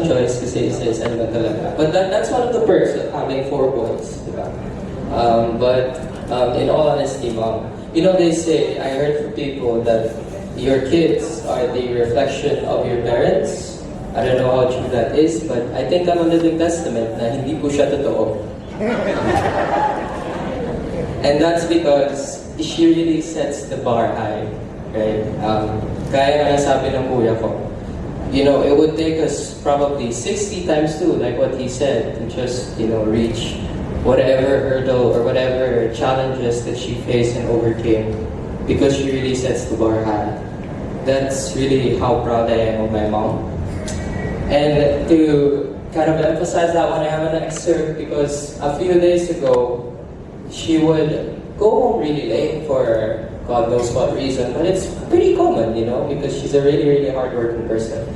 Choice kasi isa-isa naman talaga. But that's one of the perks of having 4 boys, diba? But in all honesty, Mom, you know they say, I heard from people that your kids are the reflection of your parents. I don't know how true that is, but I think I'm a living testament na hindi po siya totoo. And that's because she really sets the bar high, right? Kaya nga sabi ng kuya ko, you know, it would take us probably 60 times 2, like what he said, to just, you know, reach whatever hurdle or whatever challenges that she faced and overcame. because she really sets the bar high. That's really how proud I am of my mom. And to kind of emphasize that one, I have an excerpt because a few days ago, she would go home really late for God knows what reason, but it's pretty common, you know, because she's a really, really hardworking person.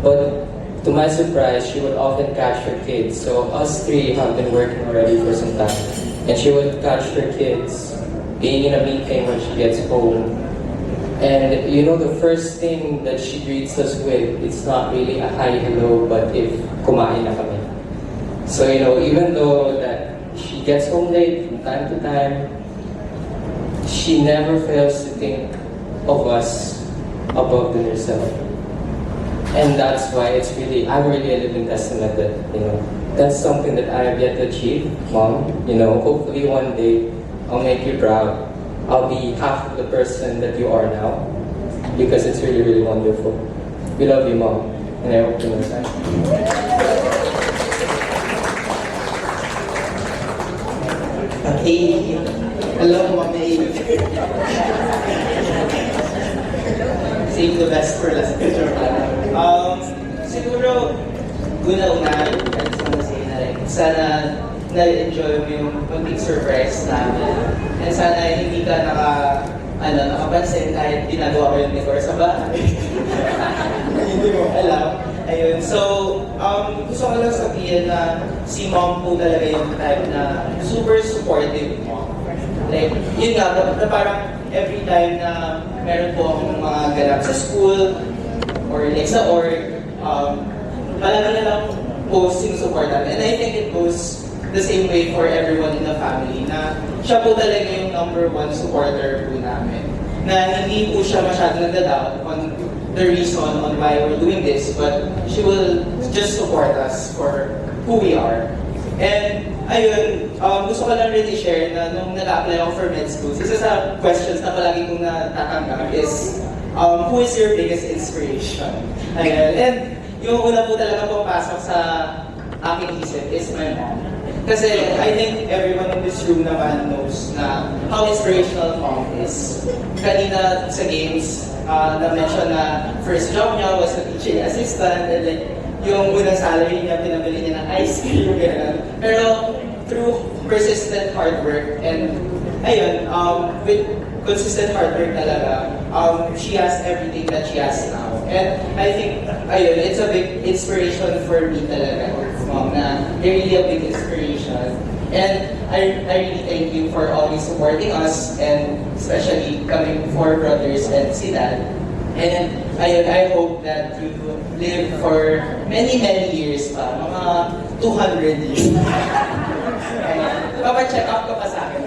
But to my surprise, she would often catch her kids. So us three have been working already for some time. And she would catch her kids being in a meeting when she gets home. And you know, the first thing that she greets us with, it's not really a hi, hello, but if kumain na kami. So, you know, even though that she gets home late from time to time, she never fails to think of us above than herself. And that's why it's really, I'm really a living testament that, you know, that's something that I have yet to achieve, Mom. You know, hopefully one day I'll make you proud. I'll be half of the person that you are now, because it's really, really wonderful. We love you, Mom, and I hope you know that. Okay. Hello, Mommy. Save the best for last. Siguro, una-una, I just want to say na like, sana na-enjoy mo yung munting surprise namin. And sana hindi ka nakapansin kahit ginagawa ko yung decor sa bahay. Hindi mo alam. Ayun. So, gusto ko lang sabihin na si Mom po talaga yung type na super supportive mo. Like, yun nga, na parang every time na meron po akong mga ganap sa school or like sa org, palagi na lang po sinusuportan. And I think it goes the same way for everyone in the family na siya po talaga yung #1 supporter po namin. Na hindi po siya masyadong nagda-doubt on the reason on why we're doing this, but she will just support us for who we are. And ayun, gusto ko lang really share na nung nag-apply ako for med schools, isa sa questions na palagi kong natatanggap is, who is your biggest inspiration? Ayun. And yung una po talaga pumapasok sa aking isip is my mom. Kasi I think everyone in this room naman knows na how inspirational mom is. Kanina sa games, na-mention na first job niya was a teaching assistant, and like, yung unang salary niya, pinabili niya ng ice cream, gano'n. Pero through persistent hard work and ayun, with consistent hard work talaga, she has everything that she has now. And I think, ayun, it's a big inspiration for me talaga, Mom, na really a big inspiration. And I really thank you for always supporting us, and especially coming four brothers and si Dad. And ayun, I hope that you live for many, many years pa, mga 200 years. Papa-check up ka pa sa akin.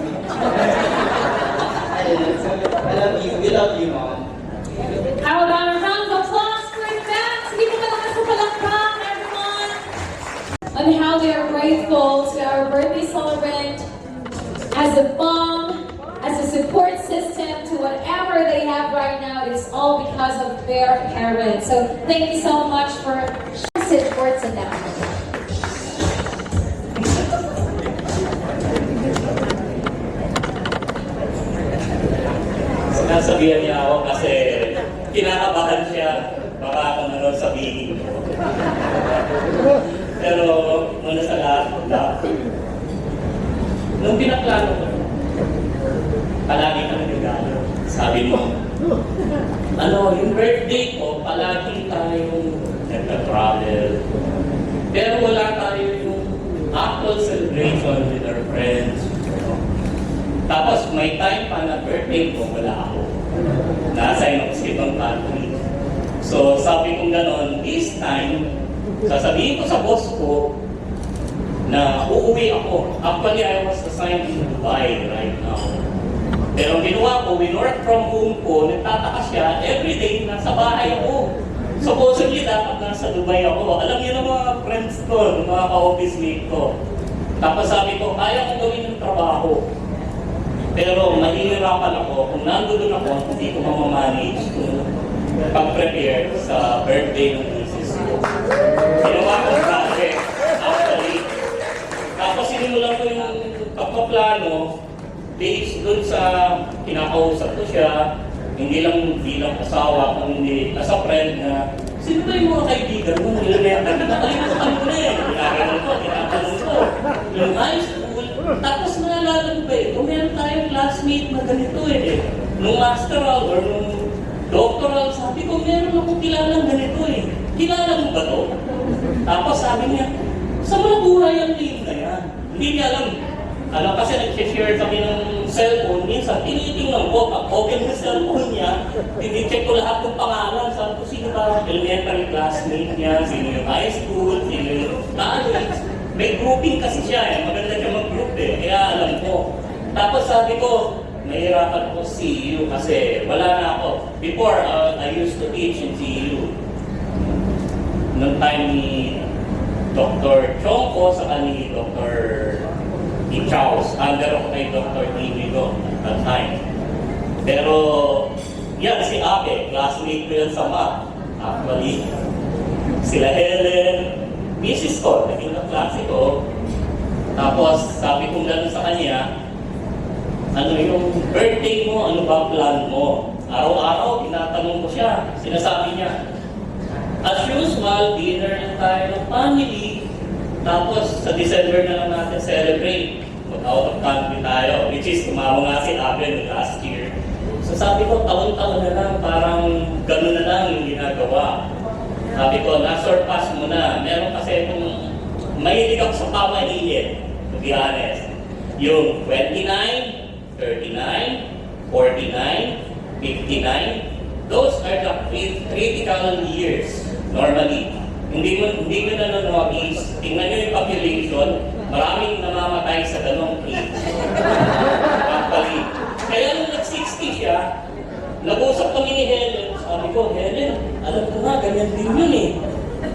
Ayun, so, I love you. We love you, Mom. How about a round of applause for them? Hindi mo malakas sa palakpak, everyone! On how they are grateful to our birthday celebrant as a mom, as a support system to whatever they have right now. It's all because of their parents. So thank you so much for support to them. Sinasabihan niya ako kasi kinakabahan siya, baka kung ano sabihin. Pero muna sa lahat, nung pinaplano ko, palagi ka nagagalo. Sabi mo, yung birthday ko, palagi tayong nagka-travel. Pero wala tayo yung actual celebration with our friends. Tapos may time pa na birthday ko, wala ako. Na-assign ako sa ibang country. So sabi kong ganon, this time, sasabihin ko sa boss ko na uuwi ako. Actually, I was assigned in Dubai right now. Pero ang ginawa ko, work from home ko, nagtataka siya, everyday nasa bahay ako. Supposedly, dapat nasa Dubai ako. Alam niyo ng mga friends ko, ng mga ka-office mate ko. Tapos sabi ko, kaya ko gawin ng trabaho. Pero mahihirapan ako kung nandoon ako, hindi ko mamamanage kung pag-prepare sa birthday ng misis ko. Ginawa ko dati, actually. Tapos sinimulan ko yung pagpaplano based dun sa kinakausap ko siya, hindi lang bilang asawa, kundi as a friend na, sino ba yung mga kaibigan mo? Elementary, nakalimutan ko na eh. Tinatanong ko. Yung high school, tapos naalala ko ba eh, kung meron tayong classmate na ganito eh. Nung masteral or nung doctoral, sabi ko, meron akong kilalang ganito eh. Kilala mo ba to? Tapos sabi niya, sa mga buhay ang name na yan. Hindi niya alam. Alam kasi nag-share kami ng cellphone, minsan tinitingnan ko, pag open yung cellphone niya, tinicheck ko lahat ng pangalan, sabi ko sino ba elementary classmate niya, sino yung high school, sino yung college. May grouping kasi siya eh, maganda siya mag-group eh, kaya alam ko. Tapos sabi ko, nahihirapan ako sa CEU kasi wala na ako. Before, I used to teach in CEU. Noong time ni Dr. Chongko, saka ni Dr. Charles, under ako kay Dr. Nimigo at that time. Pero, yan, si Abe, classmate ko yan sa math. Actually, sila Helen, Mrs. ko, naging kaklase ko. Tapos, sabi ko gano'n sa kanya, ano yung birthday mo, ano ba plan mo? Araw-araw, tinatanong ko siya. Sinasabi niya, as usual, dinner na tayo ng family. Tapos, sa December na lang natin celebrate. Out of country tayo, which is tumama nga si Abel last year. So sabi ko, taon-taon na lang, parang gano'n na lang yung ginagawa. Sabi ko, na-surpass mo na. Meron kasi kung mahilig ako sa pamahilit, to be honest. Yung 29, 39, 49, 59, those are the critical years, normally. Hindi mo na-notice, tingnan nyo yung population, maraming namamatay sa ganong age. Actually. Kaya nung nag-60 siya, nag-usap kami ni Helen. Sabi ko, Helen, alam ko nga, ganyan din yun eh.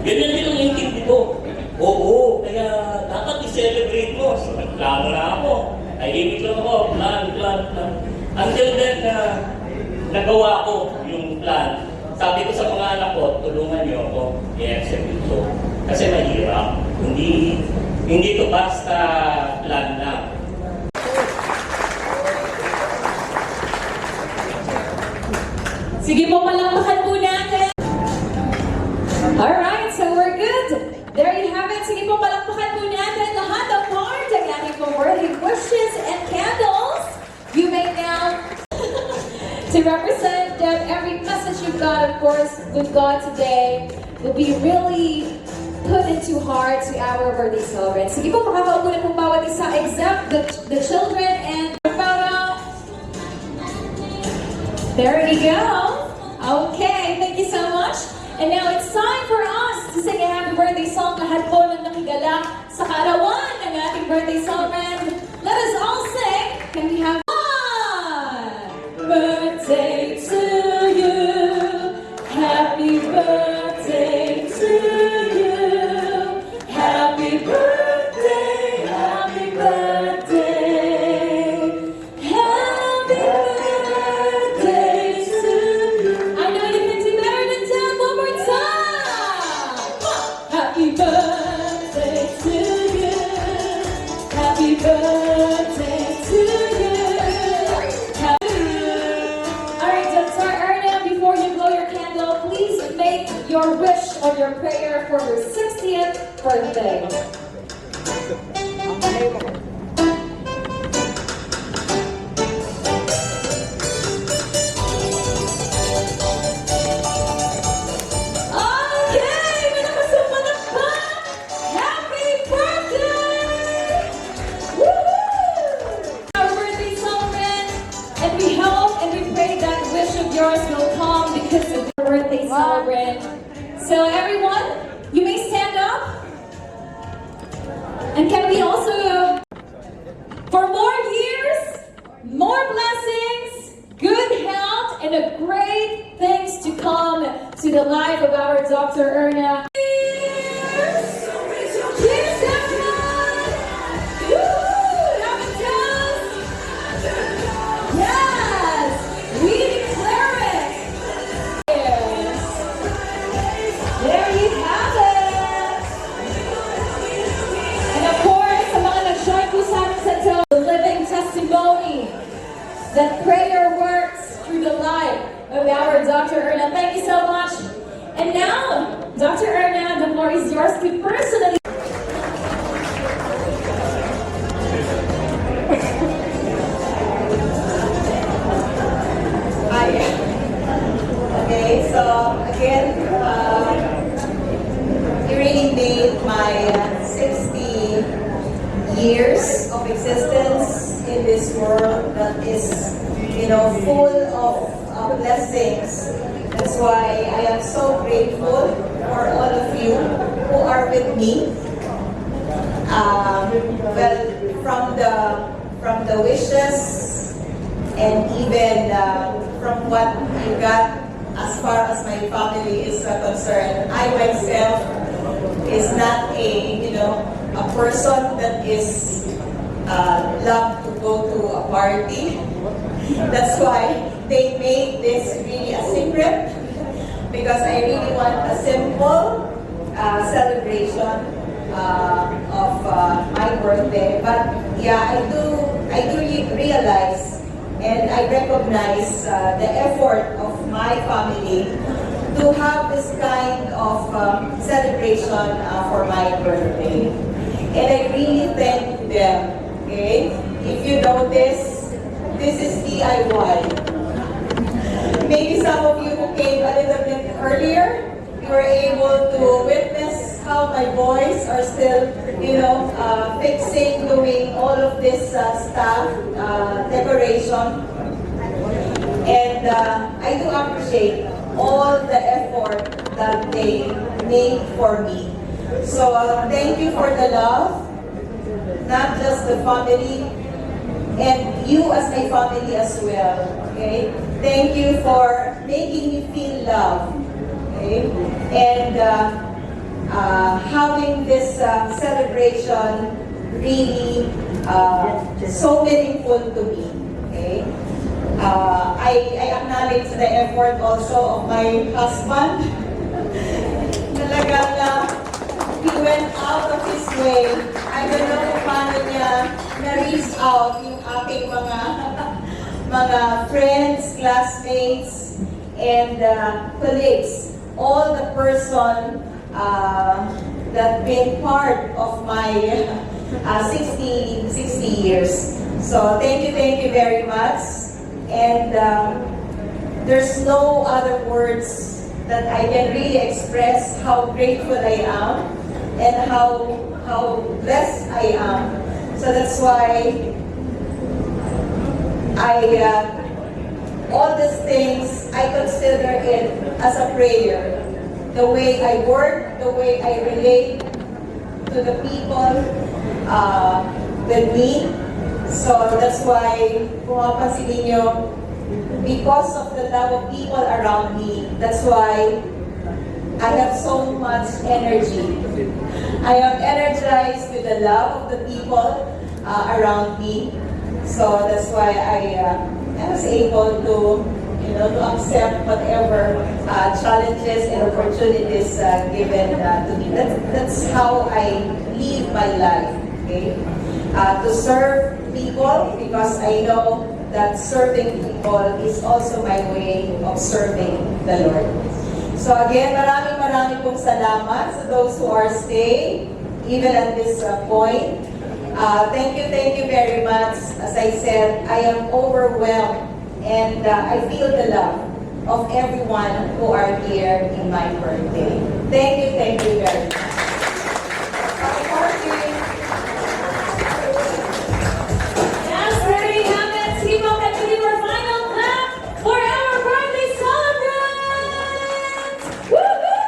Ganyan din ang intindi ko. Oo, kaya dapat i-celebrate mo. So, nagplano na ako. Tahimik lang ako, plan. Until then, nagawa ko yung plan. Sabi ko sa mga anak ko, tulungan niyo ako i-execute ko. Kasi mahirap. Hindi to basta plan lang. Sige po, palakpakan po natin. Alright, so we're good. There you have it. Sige po, palakpakan po natin lahat ng part ng ating birthday wishes and candles. You may now to represent that every message you've got, of course, with God today will be really put into heart to our birthday celebrants. Sige po, makakaupo na po bawat isa except the children and the photo. There you go. Okay, thank you so much. And now it's time for us to sing a happy birthday song. Lahat po ng nakigalak sa karawan ng ating birthday celebrant. Let us all sing. Can we have birthday to you, happy birthday to you, happy birthday, happy birthday, happy birthday to you. I know you can do better than that. One more time. Happy birthday to you, happy birthday to you. Your wish or your prayer for your 60th birthday. Okay, manapasupanak pa! Happy birthday! Woo! Our birthday celebrant, and we hope and we pray that wish of yours will come because of your birthday celebrant. So everyone, you may stand up. And can we also, for more years, more blessings, good health, and a great things to come to the life of our Dr. Erna. Cheers! Cheers, everyone! Woo! Have a toast! Yes! We declare it! Yes! There you have it! And of course, sa mga nag-join po sa amin sa the living testimony that prayer yours to personally Okay, so again, you really made my 60 years of existence in this world that is, full of blessings. That's why I am so grateful for all of you who are with me. Well, from the wishes and even from what you got as far as my family is concerned, I myself is not a person that is love to go to a party. That's why they made this really a secret, because I really want a simple celebration of my birthday. But yeah, I do realize and I recognize the effort of my family to have this kind of celebration for my birthday. And I really thank them. Okay? If you notice, this is DIY. Maybe some of you who came a little bit earlier, you were able to witness how my boys are still, fixing, doing all of this stuff, decoration. And I do appreciate all the effort that they made for me. So thank you for the love, not just the family, and you as my family as well. Okay? Thank you for making me feel love. Okay? And having this celebration really so meaningful to me. Okay? I acknowledge the effort also of my husband. Talagang he went out of his way. I don't know kung paano niya na-reach out yung aking mga friends, classmates, and colleagues. All the person that been part of my 60 years. So thank you very much. And there's no other words that I can really express how grateful I am and how blessed I am. So that's why all these things I consider it as a prayer. The way I work, the way I relate to the people with me. So that's why, kung mapapansin ninyo, because of the love of people around me, that's why I have so much energy. I am energized with the love of the people around me. So that's why I was able to, to accept whatever challenges and opportunities given to me. That's how I live my life. Okay, to serve people, because I know that serving people is also my way of serving the Lord. So again, maraming pong salamat sa those who are staying, even at this point. Thank you very much. As I said, I am overwhelmed and I feel the love of everyone who are here in my birthday. Thank you very much. Yes, there you have it. Keep up and give our final clap for our birthday celebrant! Woohoo!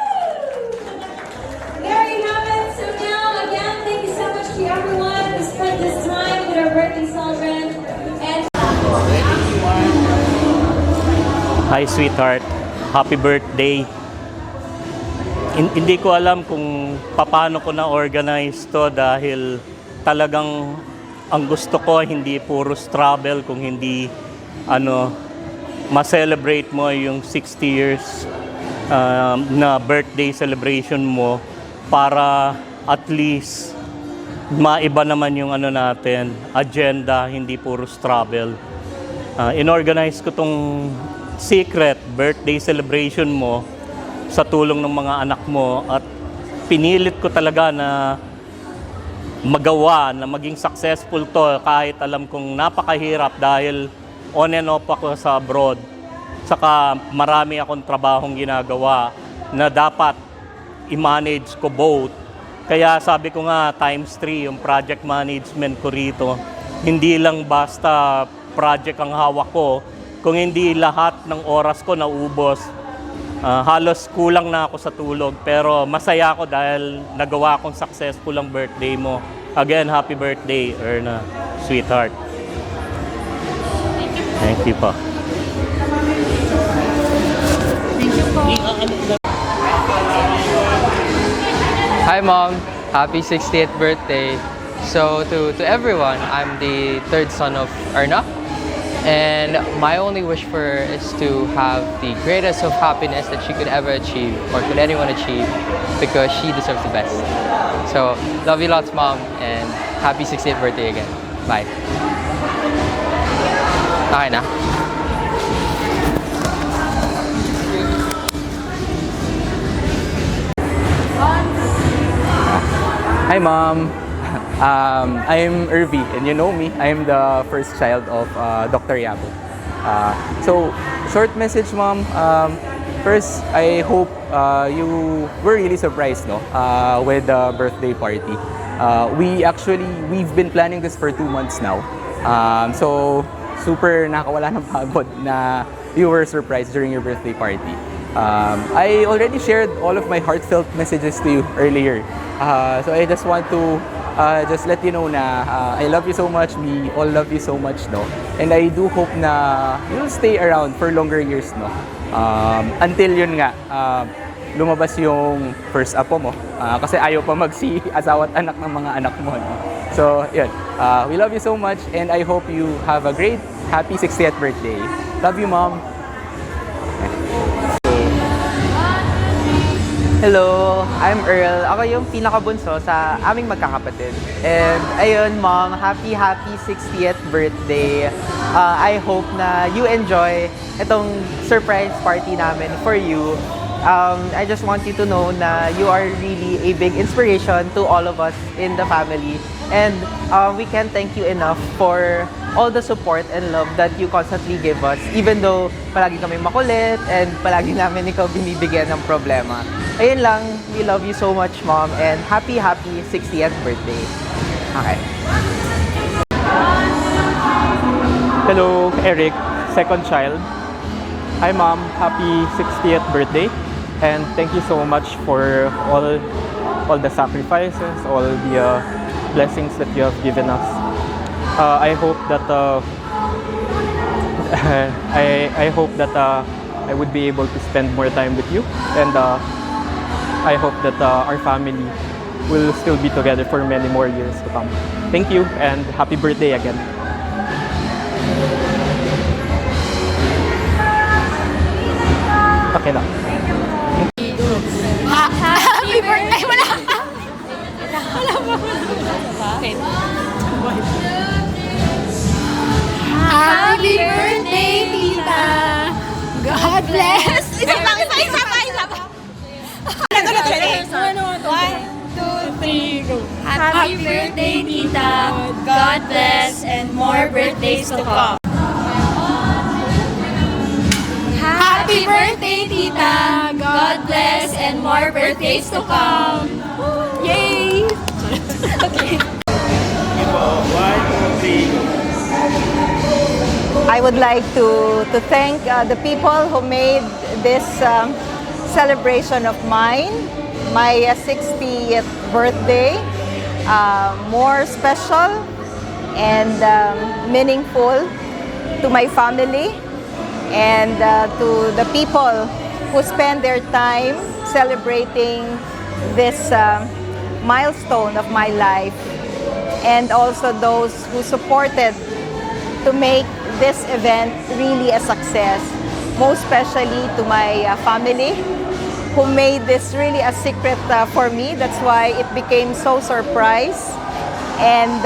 There you have it. So now, again, thank you so much to everyone who spent this time with our birthday celebrant. And Hi, sweetheart. Happy birthday. Hindi ko alam kung paano ko na-organize to dahil talagang ang gusto ko hindi puro travel, kung hindi ma-celebrate mo yung 60 years na birthday celebration mo para at least maiba naman yung natin, agenda, hindi puro travel. In-organize ko tong secret birthday celebration mo sa tulong ng mga anak mo at pinilit ko talaga na magawa, na maging successful to kahit alam kong napakahirap dahil on and off ako sa abroad. Saka marami akong trabahong ginagawa na dapat i-manage ko both. Kaya sabi ko nga times 3 yung project management ko rito. Hindi lang basta project ang hawak ko, kung hindi lahat ng oras ko naubos. Halos kulang na ako sa tulog, pero masaya ako dahil nagawa kong successful ang birthday mo. Again, happy birthday, Erna, sweetheart. Thank you po. Thank you po. Hi Mom, happy 60th birthday. So to everyone, I'm the third son of Erna. And my only wish for her is to have the greatest of happiness that she could ever achieve or could anyone achieve because she deserves the best. So love you lots Mom and happy 60th birthday again. Bye. Okay na. Hi Mom, I'm Irvi and you know me, I'm the first child of Dr. Yabo. So, short message Mom, first I hope you were really surprised with the birthday party. We've been planning this for 2 months now. So, super nakawala ng pagod na you were surprised during your birthday party. I already shared all of my heartfelt messages to you earlier. So I just want to just let you know na I love you so much, we all love you so much, no? And I do hope na you'll stay around for longer years, no? Until yun nga, lumabas yung first apo mo. Kasi ayaw pa mag-asawa at anak ng mga anak mo, no? So, yun. We love you so much and I hope you have a great, happy 60th birthday. Love you, Mom. Hello, I'm Earl. Ako yung pinakabunso sa aming magkakapatid. And ayun, Mom, happy 60th birthday. I hope na you enjoy itong surprise party namin for you. I just want you to know na you are really a big inspiration to all of us in the family. And we can't thank you enough for all the support and love that you constantly give us. Even though palagi kami makulit and palagi namin ikaw binibigyan ng problema. Ayun lang, we love you so much, Mom, and happy 60th birthday. Okay. Hello, Eric, second child. Hi Mom, happy 60th birthday. And thank you so much for all the sacrifices, all the blessings that you have given us. I hope that I hope that I would be able to spend more time with you, and I hope that our family will still be together for many more years to come. Thank you and happy birthday again. Okay na. Happy birthday! Wala ka! Wala pa. Okay. Happy birthday, Tita! God bless! Isa pa! One, two, three, go! Happy birthday, Tita! God bless and more birthdays to come! Happy birthday, Tita! God bless and more birthdays to come! Yay! Okay. I would like to thank the people who made this celebration of mine, my 60th birthday, more special and meaningful to my family and to the people who spend their time celebrating this milestone of my life, and also those who supported to make this event really a success, most especially to my family who made this really a secret for me. That's why it became so surprise, and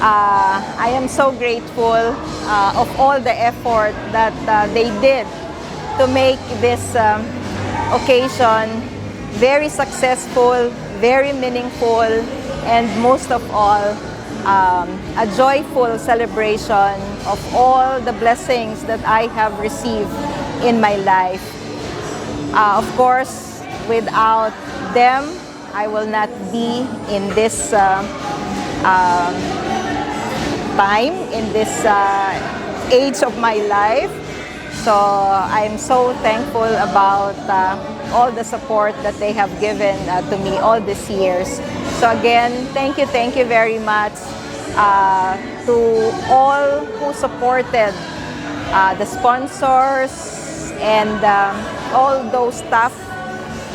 I am so grateful of all the effort that they did to make this occasion very successful, very meaningful, and most of all, a joyful celebration of all the blessings that I have received in my life. Of course, without them, I will not be in this time, in this age of my life. So I'm so thankful about all the support that they have given to me all these years. So again, thank you very much to all who supported, the sponsors and all those staff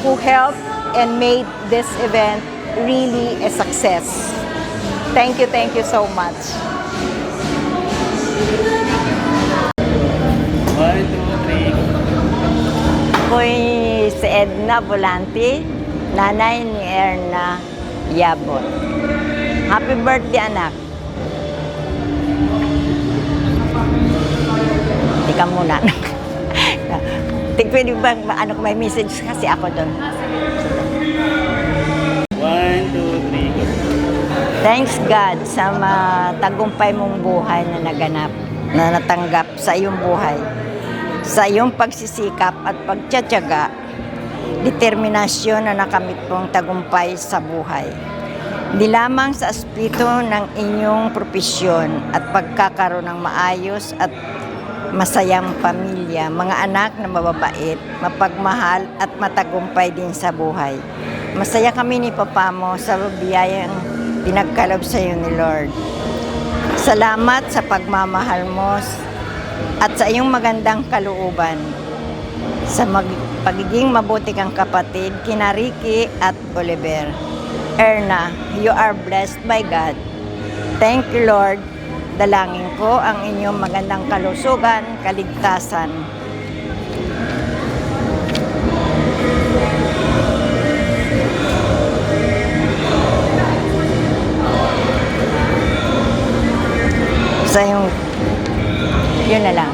who helped and made this event really a success. Thank you so much. 1, 2, 3. Ako'y si Edna Volante, nanay ni Erna Yabon. Happy birthday, anak. Tika muna. Pwede ba, may message kasi ako doon. 1, 2, 3, go. Thanks God sa matagumpay mong buhay na naganap, na natanggap sa iyong buhay. Sa iyong pagsisikap at pagtsatsaga, determinasyon na nakamit mong tagumpay sa buhay. Hindi lamang sa aspeto ng inyong propesyon at pagkakaroon ng maayos at masayang pamilya, mga anak na mababait, mapagmahal at matagumpay din sa buhay. Masaya kami ni Papa mo sa biyayang pinagkaloob sa iyo ni Lord. Salamat sa pagmamahal mo at sa iyong magandang kalooban. Sa pagiging mabuti kang kapatid, kina Ricky at Oliver. Erna, you are blessed by God. Thank you, Lord. Dalangin ko ang inyong magandang kalusugan, kaligtasan. Sa yung, yun na lang.